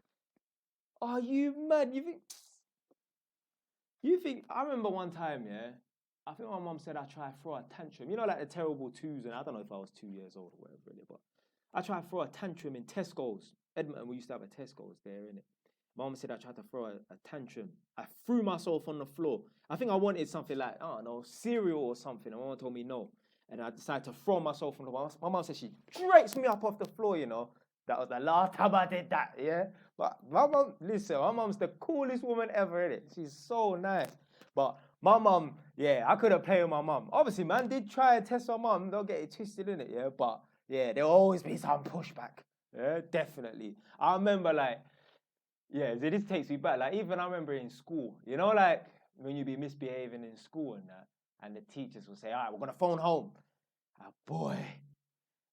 Are you mad? You think, I remember one time, yeah, I think my mum said I tried to throw a tantrum. You know, like the terrible 2s, and I don't know if I was 2 years old or whatever, really, but I tried to throw a tantrum in Tesco's. Edmonton, we used to have a Tesco's there, innit? Mum said I tried to throw a tantrum. I threw myself on the floor. I think I wanted something like, I don't know, cereal or something. And my mum told me no. And I decided to throw myself on the floor. My mum said she drags me up off the floor, you know. That was the last time I did that, yeah? But my mum, listen, my mum's the coolest woman ever, innit? She's so nice. But my mum, yeah, I couldn't play with my mum. Obviously, man did try and test my mum. Don't get it twisted, innit, yeah? But, yeah, there'll always be some pushback. Yeah, definitely. I remember, like, yeah, this takes me back. Like, even I remember in school, you know, like, when you be misbehaving in school and that, and the teachers will say, all right, we're going to phone home. Oh, boy.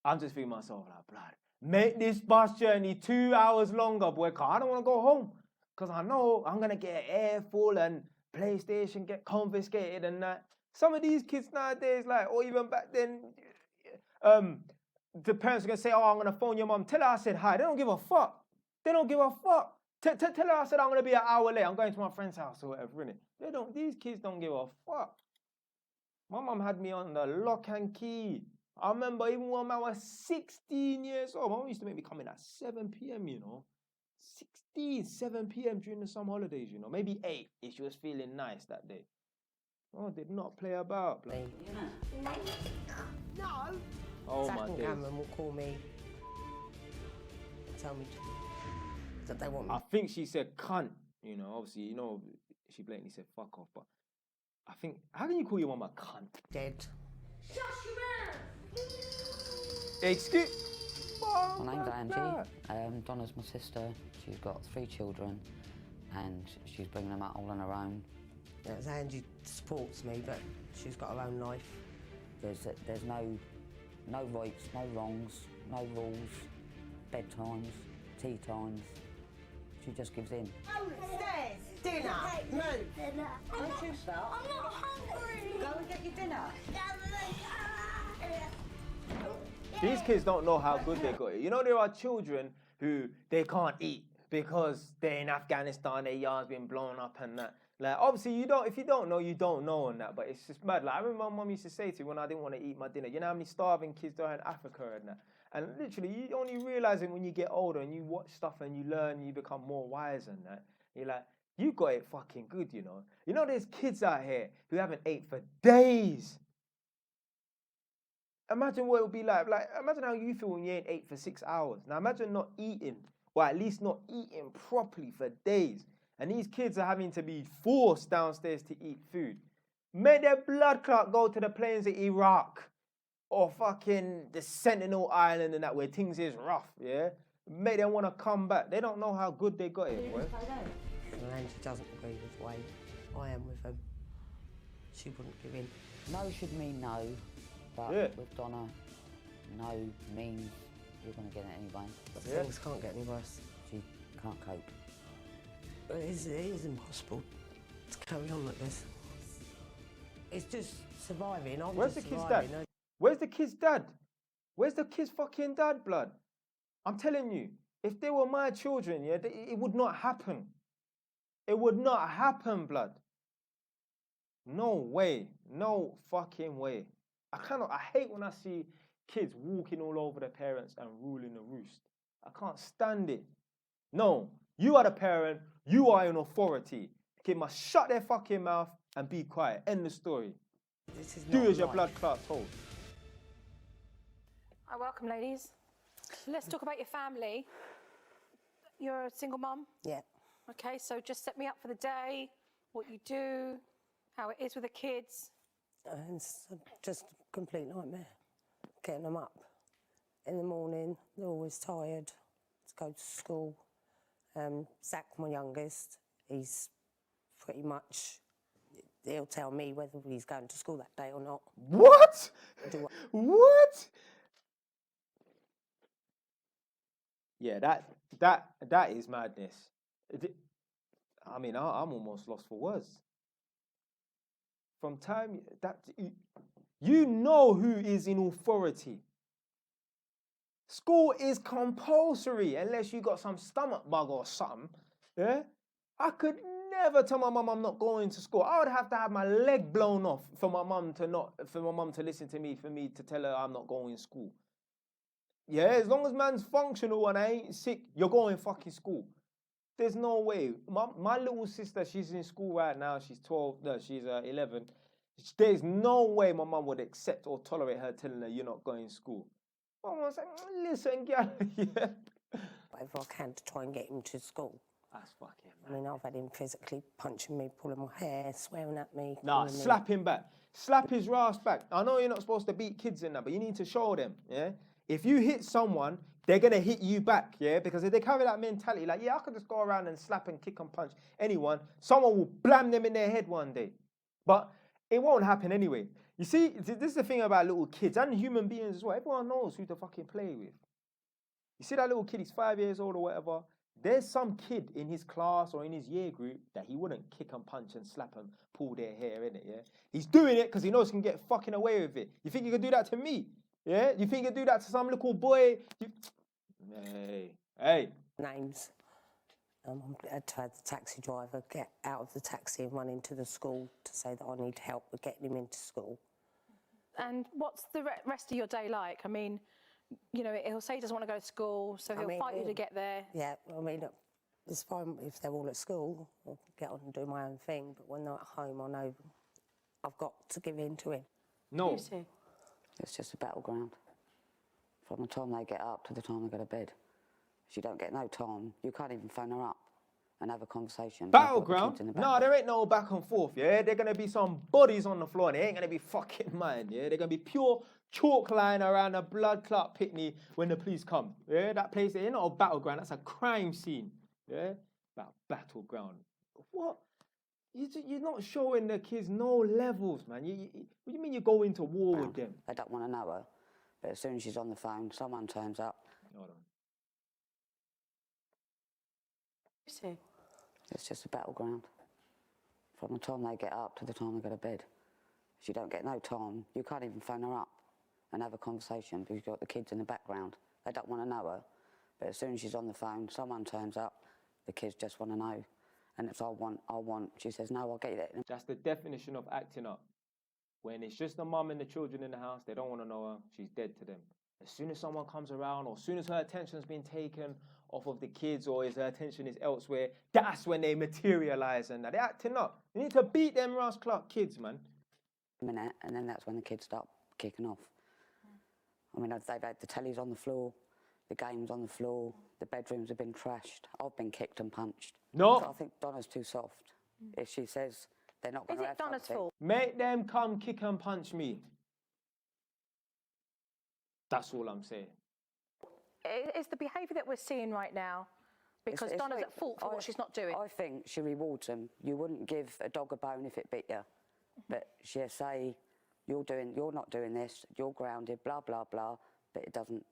I'm just thinking myself, like, blood, make this bus journey 2 hours longer, boy, because I don't want to go home. Because I know I'm going to get an earful and PlayStation get confiscated and that. Some of these kids nowadays, like, or even back then, the parents are going to say, oh, I'm going to phone your mum. Tell her I said hi. They don't give a fuck. They don't give a fuck. Tell her I said I'm going to be an hour late. I'm going to my friend's house or whatever, innit? These kids don't give a fuck. My mum had me on the lock and key. I remember even when I was 16 years old, my mum used to make me come in at 7 p.m, you know. 7 p.m. during the summer holidays, you know. Maybe 8 if she was feeling nice that day. Oh, did not play about. No. Oh, Zach my and days. Cameron will call me, tell me that they want me. I think she said cunt, you know. Obviously, you know, she blatantly said fuck off, but I think, how can you call your mum a cunt? Dead. Excuse... My name's Angie. Donna's my sister. She's got 3 children and she's bringing them up all on her own. Yes, Angie supports me, but she's got her own life. There's no rights, no wrongs, no rules, bedtimes, tea times. She just gives in. Upstairs. Dinner. Move. Dinner. Don't you start. I'm not hungry. Go and get your dinner. These kids don't know how good they got it. You know, there are children who they can't eat because they're in Afghanistan, their yard's been blown up and that. Like, obviously, you don't. If you don't know, you don't know and that. But it's just mad. Like, I remember my mum used to say to me when I didn't want to eat my dinner, you know how many starving kids there are in Africa and that. And literally, you only realize it when you get older and you watch stuff and you learn, you become more wise and that. You're like, you got it fucking good, you know. You know, there's kids out here who haven't ate for days. Imagine what it would be like. Like, imagine how you feel when you ain't ate for 6 hours. Now, imagine not eating, or at least not eating properly for days. And these kids are having to be forced downstairs to eat food. Make their blood clot go to the plains of Iraq or fucking the Sentinel Island and that where things is rough, yeah? Make them want to come back. They don't know how good they got it, boy. And she doesn't agree with Wayne. I am with him. She wouldn't give in. No should mean no, but Yeah. with Donna, no means you're going to get it anyway. But Yeah. things can't get any worse. She can't cope. It is impossible to carry on like this. It's just surviving. I'm Where's just the kid's surviving. dad? Where's the kid's dad? Where's the kid's fucking dad, blood? I'm telling you, if they were my children, yeah, it would not happen. It would not happen, blood. No way. No fucking way. I hate when I see kids walking all over their parents and ruling the roost. I can't stand it. No, you are the parent, you are an authority. Kid must shut their fucking mouth and be quiet. End the story. This is Do not as your life. blood clot told. Hi, welcome, ladies. Let's talk about your family. You're a single mum? Yeah. Okay, so just set me up for the day, what you do, how it is with the kids. It's just a complete nightmare. Getting them up in the morning, they're always tired to go to school. Zach, my youngest, he's pretty much, he'll tell me whether he's going to school that day or not. What? Do What? Yeah, that is madness. I mean, I'm almost lost for words. From time that you know who is in authority. School is compulsory unless you got some stomach bug or something. Yeah, I could never tell my mum I'm not going to school. I would have to have my leg blown off for my mum to listen to me, for me to tell her I'm not going to school. Yeah, as long as man's functional and I ain't sick, you're going fucking school. There's no way. My little sister, she's in school right now. She's 12. No, she's 11. There's no way my mum would accept or tolerate her telling her you're not going to school. My mum's like, listen, girl. Yeah. whatever I can to try and get him to school. That's fucking I mean, I've had him physically punching me, pulling my hair, swearing at me. Nah, calling me- slap him back. Slap his ass back. I know you're not supposed to beat kids in that, but you need to show them, yeah? If you hit someone, they're going to hit you back, yeah? Because if they carry that mentality, like, yeah, I could just go around and slap and kick and punch anyone, someone will blam them in their head one day. But it won't happen anyway. You see, this is the thing about little kids and human beings as well. Everyone knows who to fucking play with. You see that little kid, he's 5 years old or whatever. There's some kid in his class or in his year group that he wouldn't kick and punch and slap and pull their hair in it, yeah? He's doing it because he knows he can get fucking away with it. You think you can do that to me? Yeah? You think you can do that to some little boy? Hey. Names. I had to have the taxi driver get out of the taxi and run into the school to say that I need help with getting him into school. And what's the rest of your day like? I mean, you know, he'll say he doesn't want to go to school, so he'll fight you to get there. Yeah, I mean, it's fine if they're all at school. I'll get on and do my own thing. But when they're at home, I know I've got to give in to him. No. Lucy. It's just a battleground. From the time they get up to the time they go to bed. If you don't get no time, you can't even phone her up and have a conversation. Battleground? No, there ain't no back and forth, yeah? They're going to be some bodies on the floor and they ain't going to be fucking mine, yeah? They're going to be pure chalk line around a blood clot pitney when the police come, yeah? That place, ain't not a battleground, that's a crime scene, yeah? That battleground. What? You're not showing the kids no levels, man. What do you mean you go into war with them? They don't want to know her, but as soon as she's on the phone, someone turns up. Hold on. Lucy. It's just a battleground. From the time they get up to the time they go to bed. If you don't get no time, you can't even phone her up and have a conversation because you've got the kids in the background. They don't want to know her, but as soon as she's on the phone, someone turns up, the kids just want to know. And it's, I want. She says, no, I'll get you that. That's the definition of acting up. When it's just the mum and the children in the house, they don't want to know her, she's dead to them. As soon as someone comes around, or as soon as her attention's been taken off of the kids, or her attention is elsewhere, that's when they materialise and they're acting up. You need to beat them Ross Clark kids, man. A minute, and then that's when the kids start kicking off. I mean, they've had the tellies on the floor, the games on the floor, the bedrooms have been trashed. I've been kicked and punched. No. So I think Donna's too soft. If she says they're not going Is to it Donna's fault? Make them come kick and punch me. That's all I'm saying. It's the behaviour that we're seeing right now, because It's Donna's like- at fault for what she's not doing. I think she rewards them. You wouldn't give a dog a bone if it bit you. But she'll say, you're not doing this, you're grounded, blah, blah, blah. But it doesn't,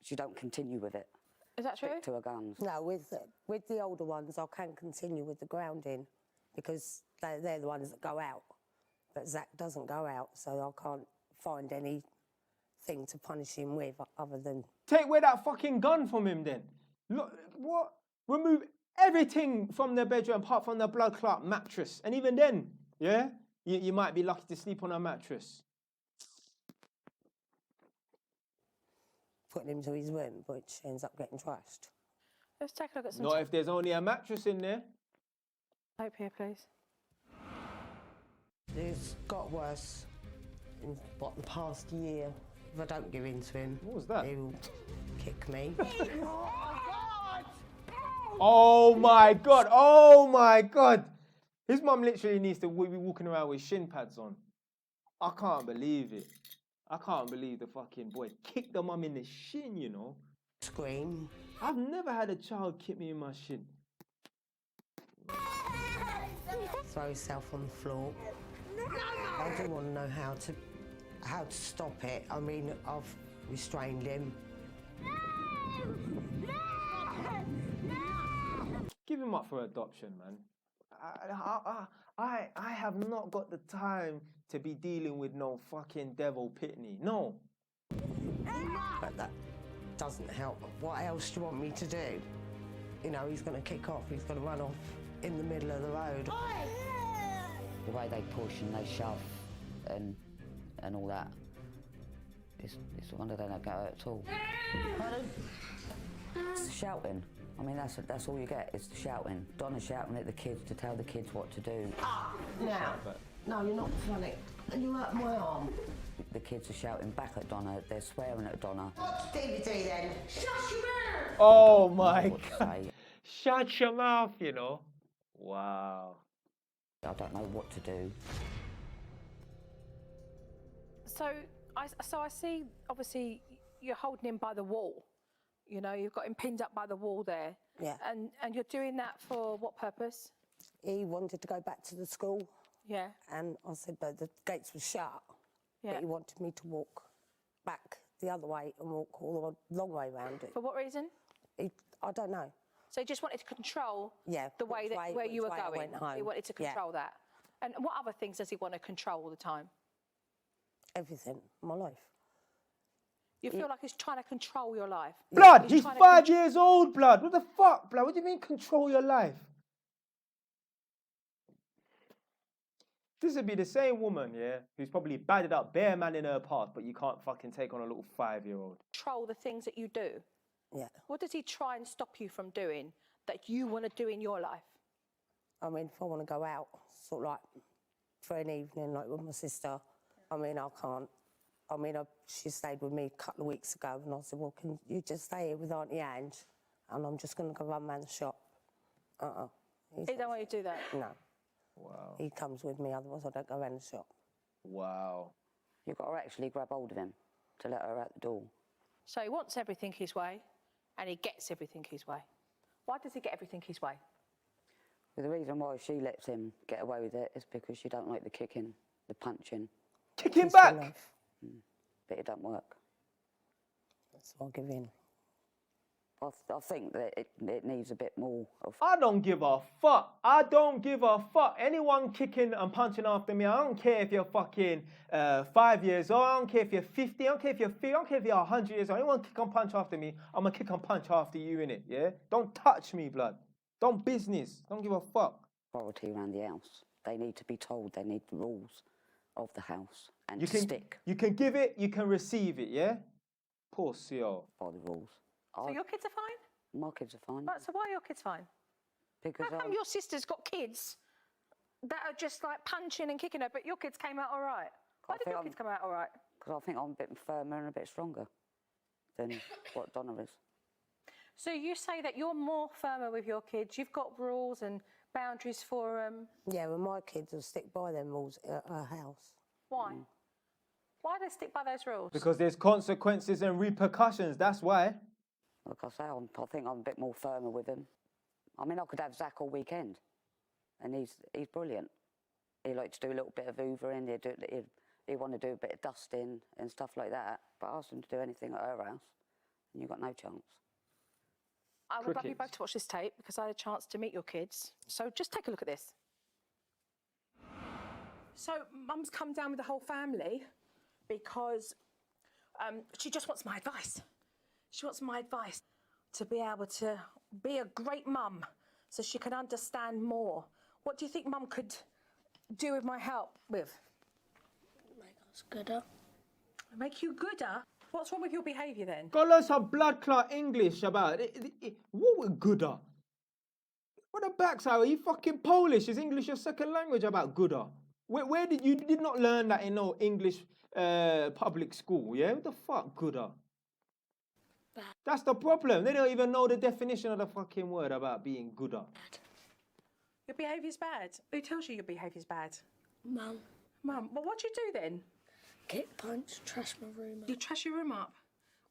she don't continue with it. Is that true? Stick to her guns. No, with the older ones, I can continue with the grounding because they're the ones that go out. But Zach doesn't go out, so I can't find anything to punish him with other than... Take away that fucking gun from him then. Look, what? Remove everything from their bedroom apart from the blood clot mattress. And even then, yeah, you might be lucky to sleep on a mattress. Putting him to his room, which ends up getting trashed. Let's take a look at some... Not if there's only a mattress in there. Hope here, please. It's got worse in, the past year. If I don't give in to him, What was that? he'll kick me. Oh my God, oh my God. His mum literally needs to be walking around with shin pads on. I can't believe it. I can't believe the fucking boy kicked the mum in the shin, you know. Scream. I've never had a child kick me in my shin. Throw himself on the floor. I do want to know how to stop it. I mean, I've restrained him. Give him up for adoption, man. I have not got the time to be dealing with no fucking devil pitney. No. But that doesn't help. What else do you want me to do? You know, he's going to kick off. He's going to run off in the middle of the road. The way they push and they shove and all that, it's a wonder they don't get hurt at all. It's the shouting. I mean, that's all you get, is the shouting. Donna's shouting at the kids to tell the kids what to do. Now, no, you're not funny. And you hurt my arm. The kids are shouting back at Donna, they're swearing at Donna. What's DVD then? Shut your mouth! Oh my What to God. say. Shut your mouth, you know. Wow. I don't know what to do. So I see, obviously, you're holding him by the wall. You know, you've got him pinned up by the wall there. Yeah. And you're doing that for what purpose? He wanted to go back to the school, Yeah. and I said, no, the gates were shut. Yeah. But he wanted me to walk back the other way and walk all the long way around it. For what reason? I don't know. So he just wanted to control Yeah, the way which way- where you were which way I going. went home. He wanted to Yeah. control that. And what other things does he want to control all the time? Everything, my life. You feel like he's trying to control your life. Blood, he's trying to 5 years old, blood. What the fuck, blood? What do you mean control your life? This would be the same woman, yeah, who's probably batted up bare man in her past, but you can't fucking take on a little 5-year-old. Control the things that you do. Yeah. What does he try and stop you from doing that you want to do in your life? I mean, if I want to go out, sort of like for an evening, like with my sister, I mean, I can't. I mean, she stayed with me a couple of weeks ago, and I said, well, can you just stay here with Auntie Ange, and I'm just going to go run round the shop. He don't want you to do that. No. Wow. He comes with me, otherwise I don't go round the shop. Wow. You've got to actually grab hold of him to let her out the door. So he wants everything his way, and he gets everything his way. Why does he get everything his way? But the reason why she lets him get away with it is because she don't like the kicking, the punching. Kick him Peaceful back! life. But it don't work. So I'll give in. I think that it needs a bit more of... I don't give a fuck. I don't give a fuck. Anyone kicking and punching after me, I don't care if you're fucking 5 years old, I don't care if you're 50, I don't care if you're 50, I don't care if you're 100 years old. Anyone kick and punch after me, I'm going to kick and punch after you, innit, yeah? Don't touch me, blood. Don't business. Don't give a fuck. Authority around the house. They need to be told. They need the rules of the house and You to can stick You can give it. You can receive it. Yeah. Pussy, yo. by the rules. So your kids are fine? My kids are fine. Right, so why are your kids fine? Because How come your sister's got kids that are just like punching and kicking her, but your kids came out all right? Why did think your I'm- kids come out all right? Because I think I'm a bit firmer and a bit stronger than what Donna is. So you say that you're more firmer with your kids. You've got rules and boundaries for them. Yeah, well, my kids will stick by them rules at our house. Why? Why do they stick by those rules? Because there's consequences and repercussions. That's why. Like I say, I think I'm a bit more firmer with him. I mean, I could have Zach all weekend, and he's brilliant. He likes to do a little bit of hoovering. He want to do a bit of dusting and stuff like that. But I asked him to do anything at her house, and you got no chance. I would love you Crickets. both to watch this tape because I had a chance to meet your kids. So just take a look at this. So Mum's come down with the whole family because she just wants my advice. She wants my advice to be able to be a great mum so she can understand more. What do you think Mum could do with my help with? Make us gooder. Make you gooder? What's wrong with your behaviour then? Go learn some blood clot English about it. What with gooder? What the backside? Are you fucking Polish? Is English your second language about gooder? Where did you did not learn that in no English public school? Yeah, what the fuck, gooder? That's the problem. They don't even know the definition of the fucking word about being gooder. Your behaviour's bad. Who tells you your behaviour's bad? Mum, Mum, well, what do you do then? kick, punch, trash my room up. You trash your room up.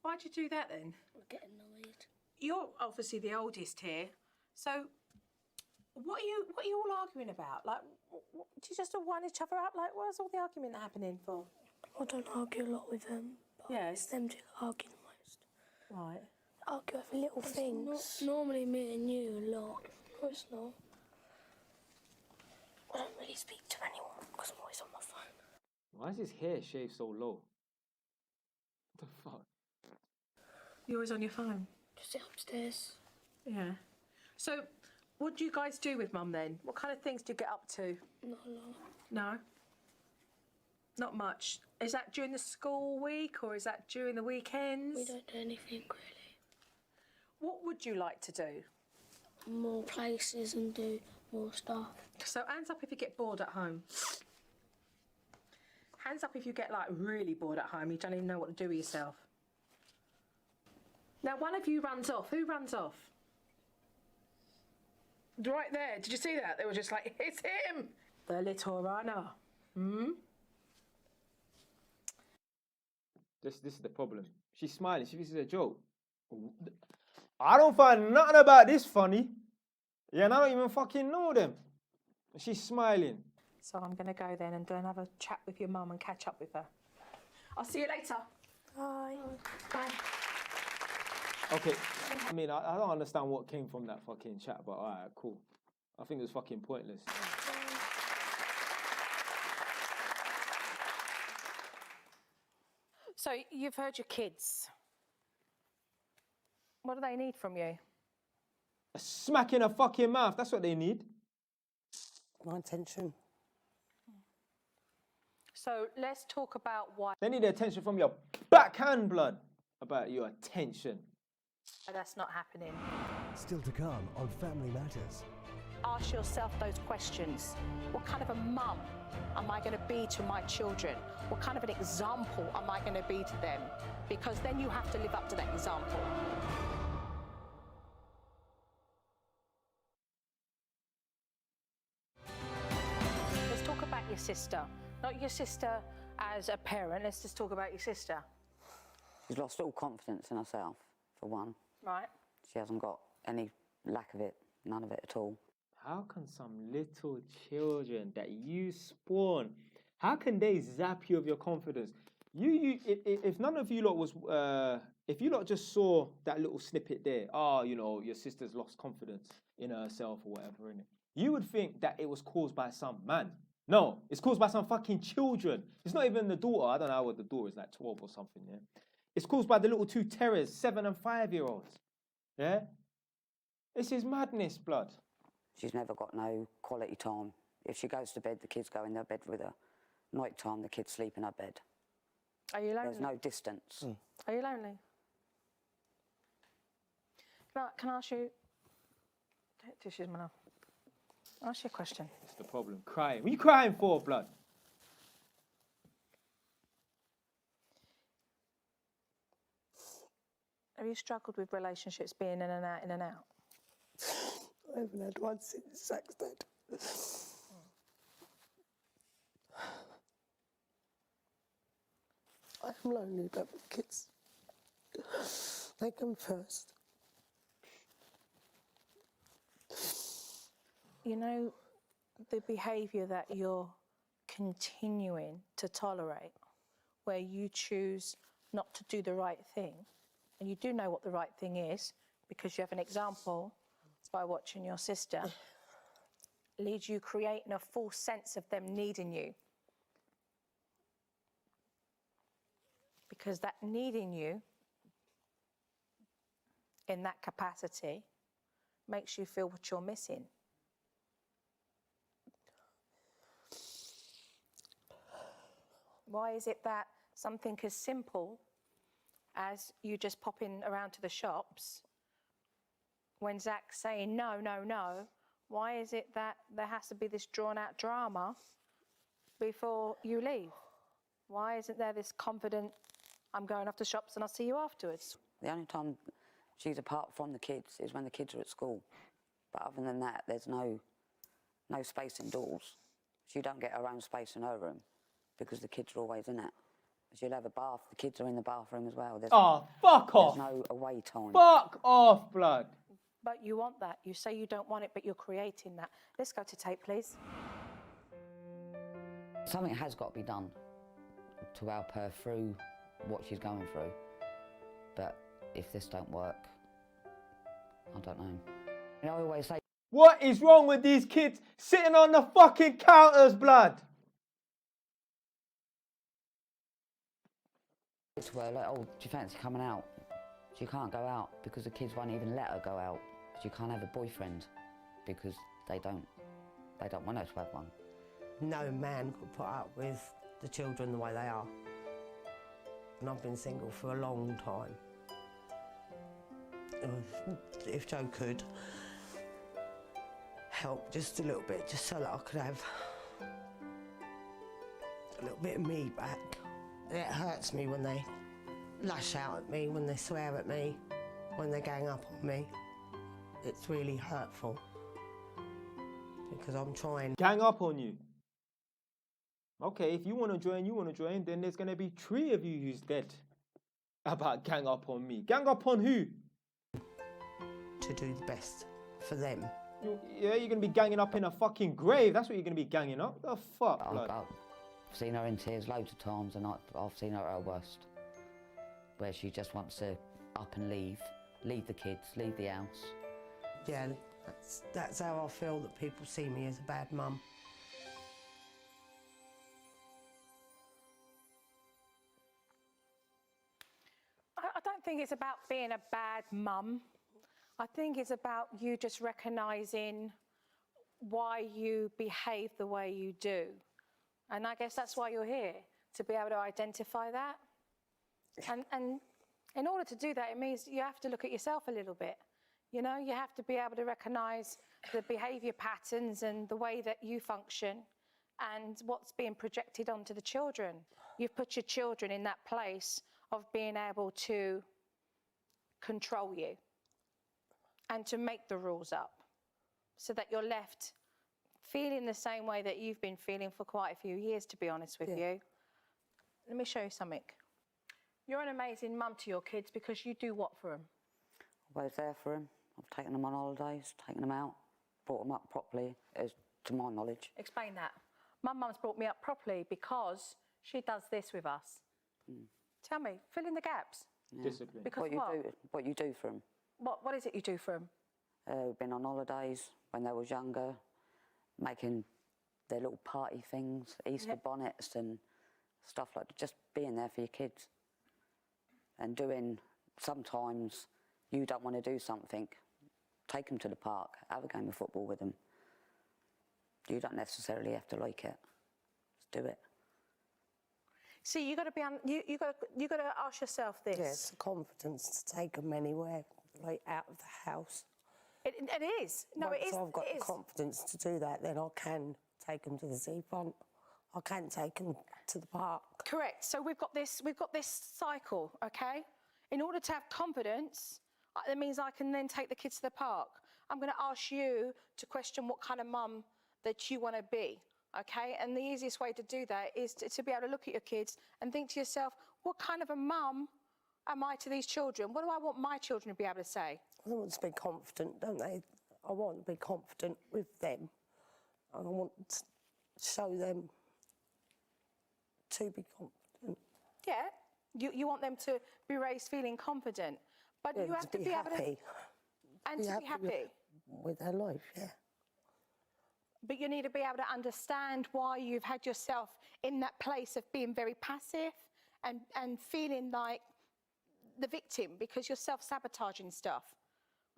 Why'd you do that then? I get annoyed. You're obviously the oldest here, so what are you all arguing about? Like, do you just all wind each other up? Like, what's all the argument happening for? I don't argue a lot with them, but Yeah. it's them two that argue the most. Right. Argue over little things. Normally me and you a lot. No, it's not. I don't really speak to anyone because I'm always on my phone. Why is his hair shaved so low? What the fuck? You're always on your phone. Just sit upstairs. Yeah. So, what do you guys do with Mum then? What kind of things do you get up to? Not a lot. No? Not much. Is that during the school week or is that during the weekends? We don't do anything really. What would you like to do? More places and do more stuff. So, hands up if you get bored at home. Hands up if you get, like, really bored at home. You don't even know what to do with yourself. Now, one of you runs off. Who runs off? Right there. Did you see that? They were just like, it's him! The little runner. Hmm? This is the problem. She's smiling. She thinks it's a joke. I don't find nothing about this funny. Yeah, and I don't even fucking know them. She's smiling. So I'm going to go then and do another chat with your mum and catch up with her. I'll see you later. Bye. Bye. Okay, I mean, I don't understand what came from that fucking chat, but alright, cool. I think it was fucking pointless. So you've heard your kids. What do they need from you? A smack in a fucking mouth, that's what they need. My attention. So let's talk about why They need the attention from your backhand, blood. About your attention. that's not happening. Still to come on Family Matters. Ask yourself those questions. What kind of a mum am I going to be to my children? What kind of an example am I going to be to them? Because then you have to live up to that example. Let's talk about your sister. Not your sister as a parent, let's just talk about your sister. She's lost all confidence in herself, for one. Right? She hasn't got any lack of it, none of it at all. How can some little children that you spawn, how can they zap you of your confidence? If none of you lot was, if you lot just saw that little snippet there, you know, your sister's lost confidence in herself or whatever, innit? You would think that it was caused by some man. No, it's caused by some fucking children. It's not even the daughter. I don't know how old the daughter is, like 12 or something, yeah? It's caused by the little two terrors, 7 and 5-year-olds, yeah? This is madness, blood. She's never got no quality time. If she goes to bed, the kids go in their bed with her. Night time, the kids sleep in her bed. Are you lonely? There's no distance. Are you lonely? Can I ask you... Tissues, my love. I'll ask you a question. That's the problem. Crying. What are you crying for, blood? Have you struggled with relationships being in and out, in and out? I haven't had one since Zach's dead. I'm lonely about my kids. They come first. You know, the behaviour that you're continuing to tolerate, where you choose not to do the right thing, and you do know what the right thing is because you have an example by watching your sister, leads you creating a false sense of them needing you. Because that needing you in that capacity makes you feel what you're missing. Why is it that something as simple as you just popping around to the shops, when Zach's saying no, no, no, why is it that there has to be this drawn-out drama before you leave? Why isn't there this confident, I'm going off to shops and I'll see you afterwards? The only time she's apart from the kids is when the kids are at school. But other than that, there's no space indoors. She don't get her own space in her room because the kids are always in it. She'll have a bath, the kids are in the bathroom as well. Fuck off! There's no away time. Fuck off, blood! But you want that. You say you don't want it, but you're creating that. Let's go to tape, please. Something has got to be done to help her through what she's going through. But if this don't work, I don't know. You know, I always say... What is wrong with these kids sitting on the fucking counters, blood? To her, like, oh, do you fancy coming out? She can't go out because the kids won't even let her go out. She can't have a boyfriend because they don't want her to have one. No man could put up with the children the way they are. And I've been single for a long time. If Joe could help just a little bit, just so that I could have a little bit of me back. It hurts me when they lash out at me, when they swear at me, when they gang up on me. It's really hurtful because I'm trying. Gang up on you? Okay, if you want to join, then there's going to be 3 of you who's dead about gang up on me. Gang up on who? To do the best for them. You're going to be ganging up in a fucking grave. That's what you're going to be ganging up. The fuck, blood? I've seen her in tears loads of times, and I've seen her at her worst, where she just wants to up and leave the kids, leave the house. Yeah, that's how I feel, that people see me as a bad mum. I don't think it's about being a bad mum. I think it's about you just recognising why you behave the way you do. And I guess that's why you're here, to be able to identify that. And in order to do that, it means you have to look at yourself a little bit. You know, you have to be able to recognise the behaviour patterns and the way that you function and what's being projected onto the children. You've put your children in that place of being able to control you and to make the rules up so that you're left feeling the same way that you've been feeling for quite a few years, to be honest with you. Let me show you something. You're an amazing mum to your kids because you do what for them? Always there for them. I've taken them on holidays, taken them out, brought them up properly, as to my knowledge. Explain that. My mum's brought me up properly because she does this with us. Tell me, fill in the gaps. Yeah. Discipline. Because what you do for them. What is it you do for them? We've been on holidays when they was younger, making their little party things, Easter bonnets and stuff like that, just being there for your kids. And doing, sometimes you don't want to do something, take them to the park, have a game of football with them. You don't necessarily have to like it. Just do it. See, you got to be you got to ask yourself this. Yes, the confidence to take them anywhere, like out of the house. It is. No, Once it is. I've got it the is. confidence to do that, then I can take them to the seafront. I can take them to the park. Correct. So we've got this cycle, okay? In order to have confidence, that means I can then take the kids to the park. I'm going to ask you to question what kind of mum that you want to be, okay? And the easiest way to do that is to be able to look at your kids and think to yourself, what kind of a mum am I to these children? What do I want my children to be able to say? They want to be confident, don't they? I want to be confident with them. And I want to show them to be confident. Yeah, you want them to be raised feeling confident, but Yeah, you have to be happy. able to... And to be happy. With their life, yeah. But you need to be able to understand why you've had yourself in that place of being very passive and feeling like the victim because you're self-sabotaging stuff,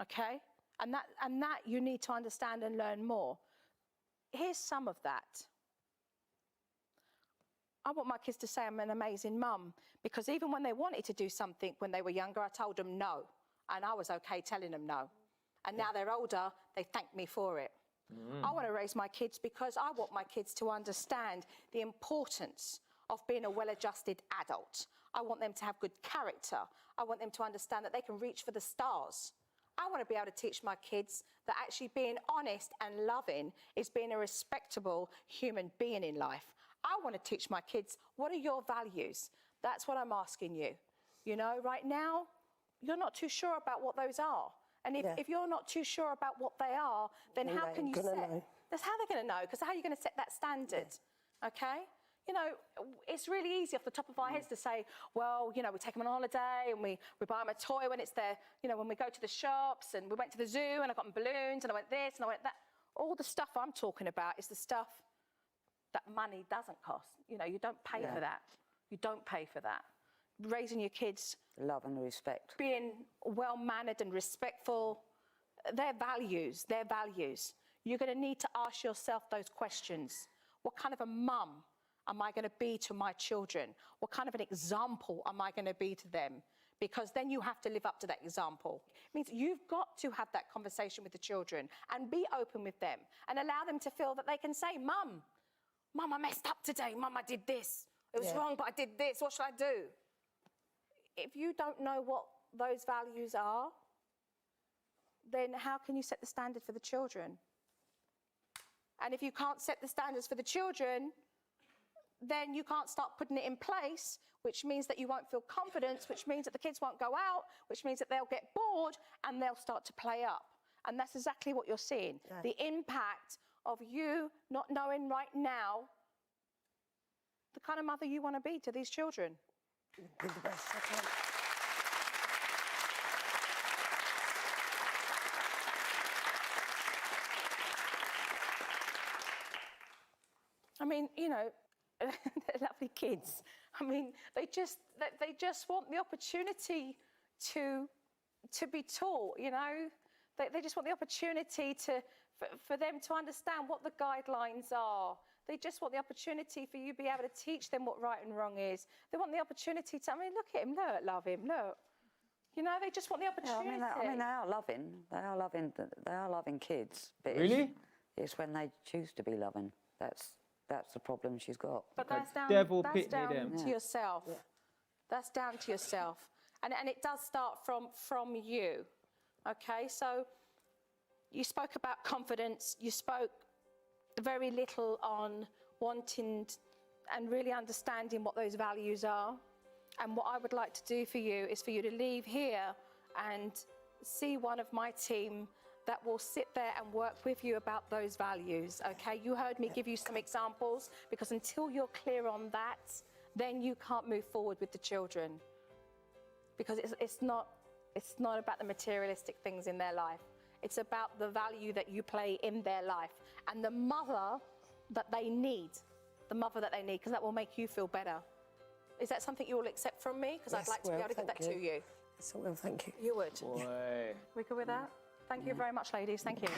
okay? And that you need to understand and learn more. Here's some of that. I want my kids to say I'm an amazing mum because even when they wanted to do something when they were younger, I told them no. And I was okay telling them no. And now they're older, they thank me for it. I want to raise my kids because I want my kids to understand the importance of being a well-adjusted adult. I want them to have good character. I want them to understand that they can reach for the stars. I want to be able to teach my kids that actually being honest and loving is being a respectable human being in life. I want to teach my kids, what are your values? That's what I'm asking you. You know, right now, you're not too sure about what those are. And if you're not too sure about what they are, then how can you set... That's how they're going to know, because how are you going to set that standard, okay? You know, it's really easy off the top of our heads to say, well, you know, we take them on holiday and we buy them a toy when it's there, you know, when we go to the shops and we went to the zoo and I got them balloons and I went this and I went that. All the stuff I'm talking about is the stuff that money doesn't cost. You know, you don't pay for that. You don't pay for that. Raising your kids... Love and respect. Being well-mannered and respectful. Their values, their values. You're going to need to ask yourself those questions. What kind of a mum am I going to be to my children? What kind of an example am I going to be to them? Because then you have to live up to that example. It means you've got to have that conversation with the children and be open with them and allow them to feel that they can say, Mum, I messed up today. Mum, I did this. It was wrong, but I did this. What should I do? If you don't know what those values are, then how can you set the standard for the children? And if you can't set the standards for the children, then you can't start putting it in place, which means that you won't feel confidence, which means that the kids won't go out, which means that they'll get bored and they'll start to play up. And that's exactly what you're seeing. Yeah. The impact of you not knowing right now the kind of mother you want to be to these children. Be the best I can. I mean, you know, they're lovely kids. I mean, they just want the opportunity to be taught, you know. They just want the opportunity for them to understand what the guidelines are. They just want the opportunity for you to be able to teach them what right and wrong is. They want the opportunity to, I mean, look at him, look, love him, look. You know, they just want the opportunity. Yeah, I mean, they are loving kids. But Really? It's when they choose to be loving. That's the problem she's got. But that's down to yourself. Yeah. That's down to yourself. And it does start from you. Okay, so you spoke about confidence. You spoke very little on wanting and really understanding what those values are. And what I would like to do for you is for you to leave here and see one of my team that will sit there and work with you about those values, okay? You heard me give you some examples, because until you're clear on that, then you can't move forward with the children. Because it's not about the materialistic things in their life. It's about the value that you play in their life and the mother that they need, because that will make you feel better. Is that something you will accept from me? Because I'd like to be able to give that to you. Yes, I will, thank you. You would? Boy. We good with that? Thank you very much, ladies. Thank you.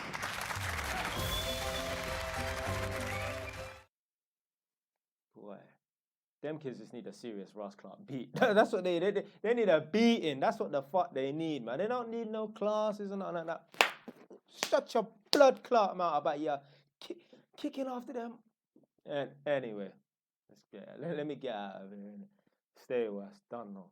Boy, them kids just need a serious Ross Clark beat. That's what they need a beating. That's what the fuck they need, man. They don't need no classes and nothing like that. Shut your blood clot mouth about you kicking after them. And anyway, let me get out of here. Stay west. Done now.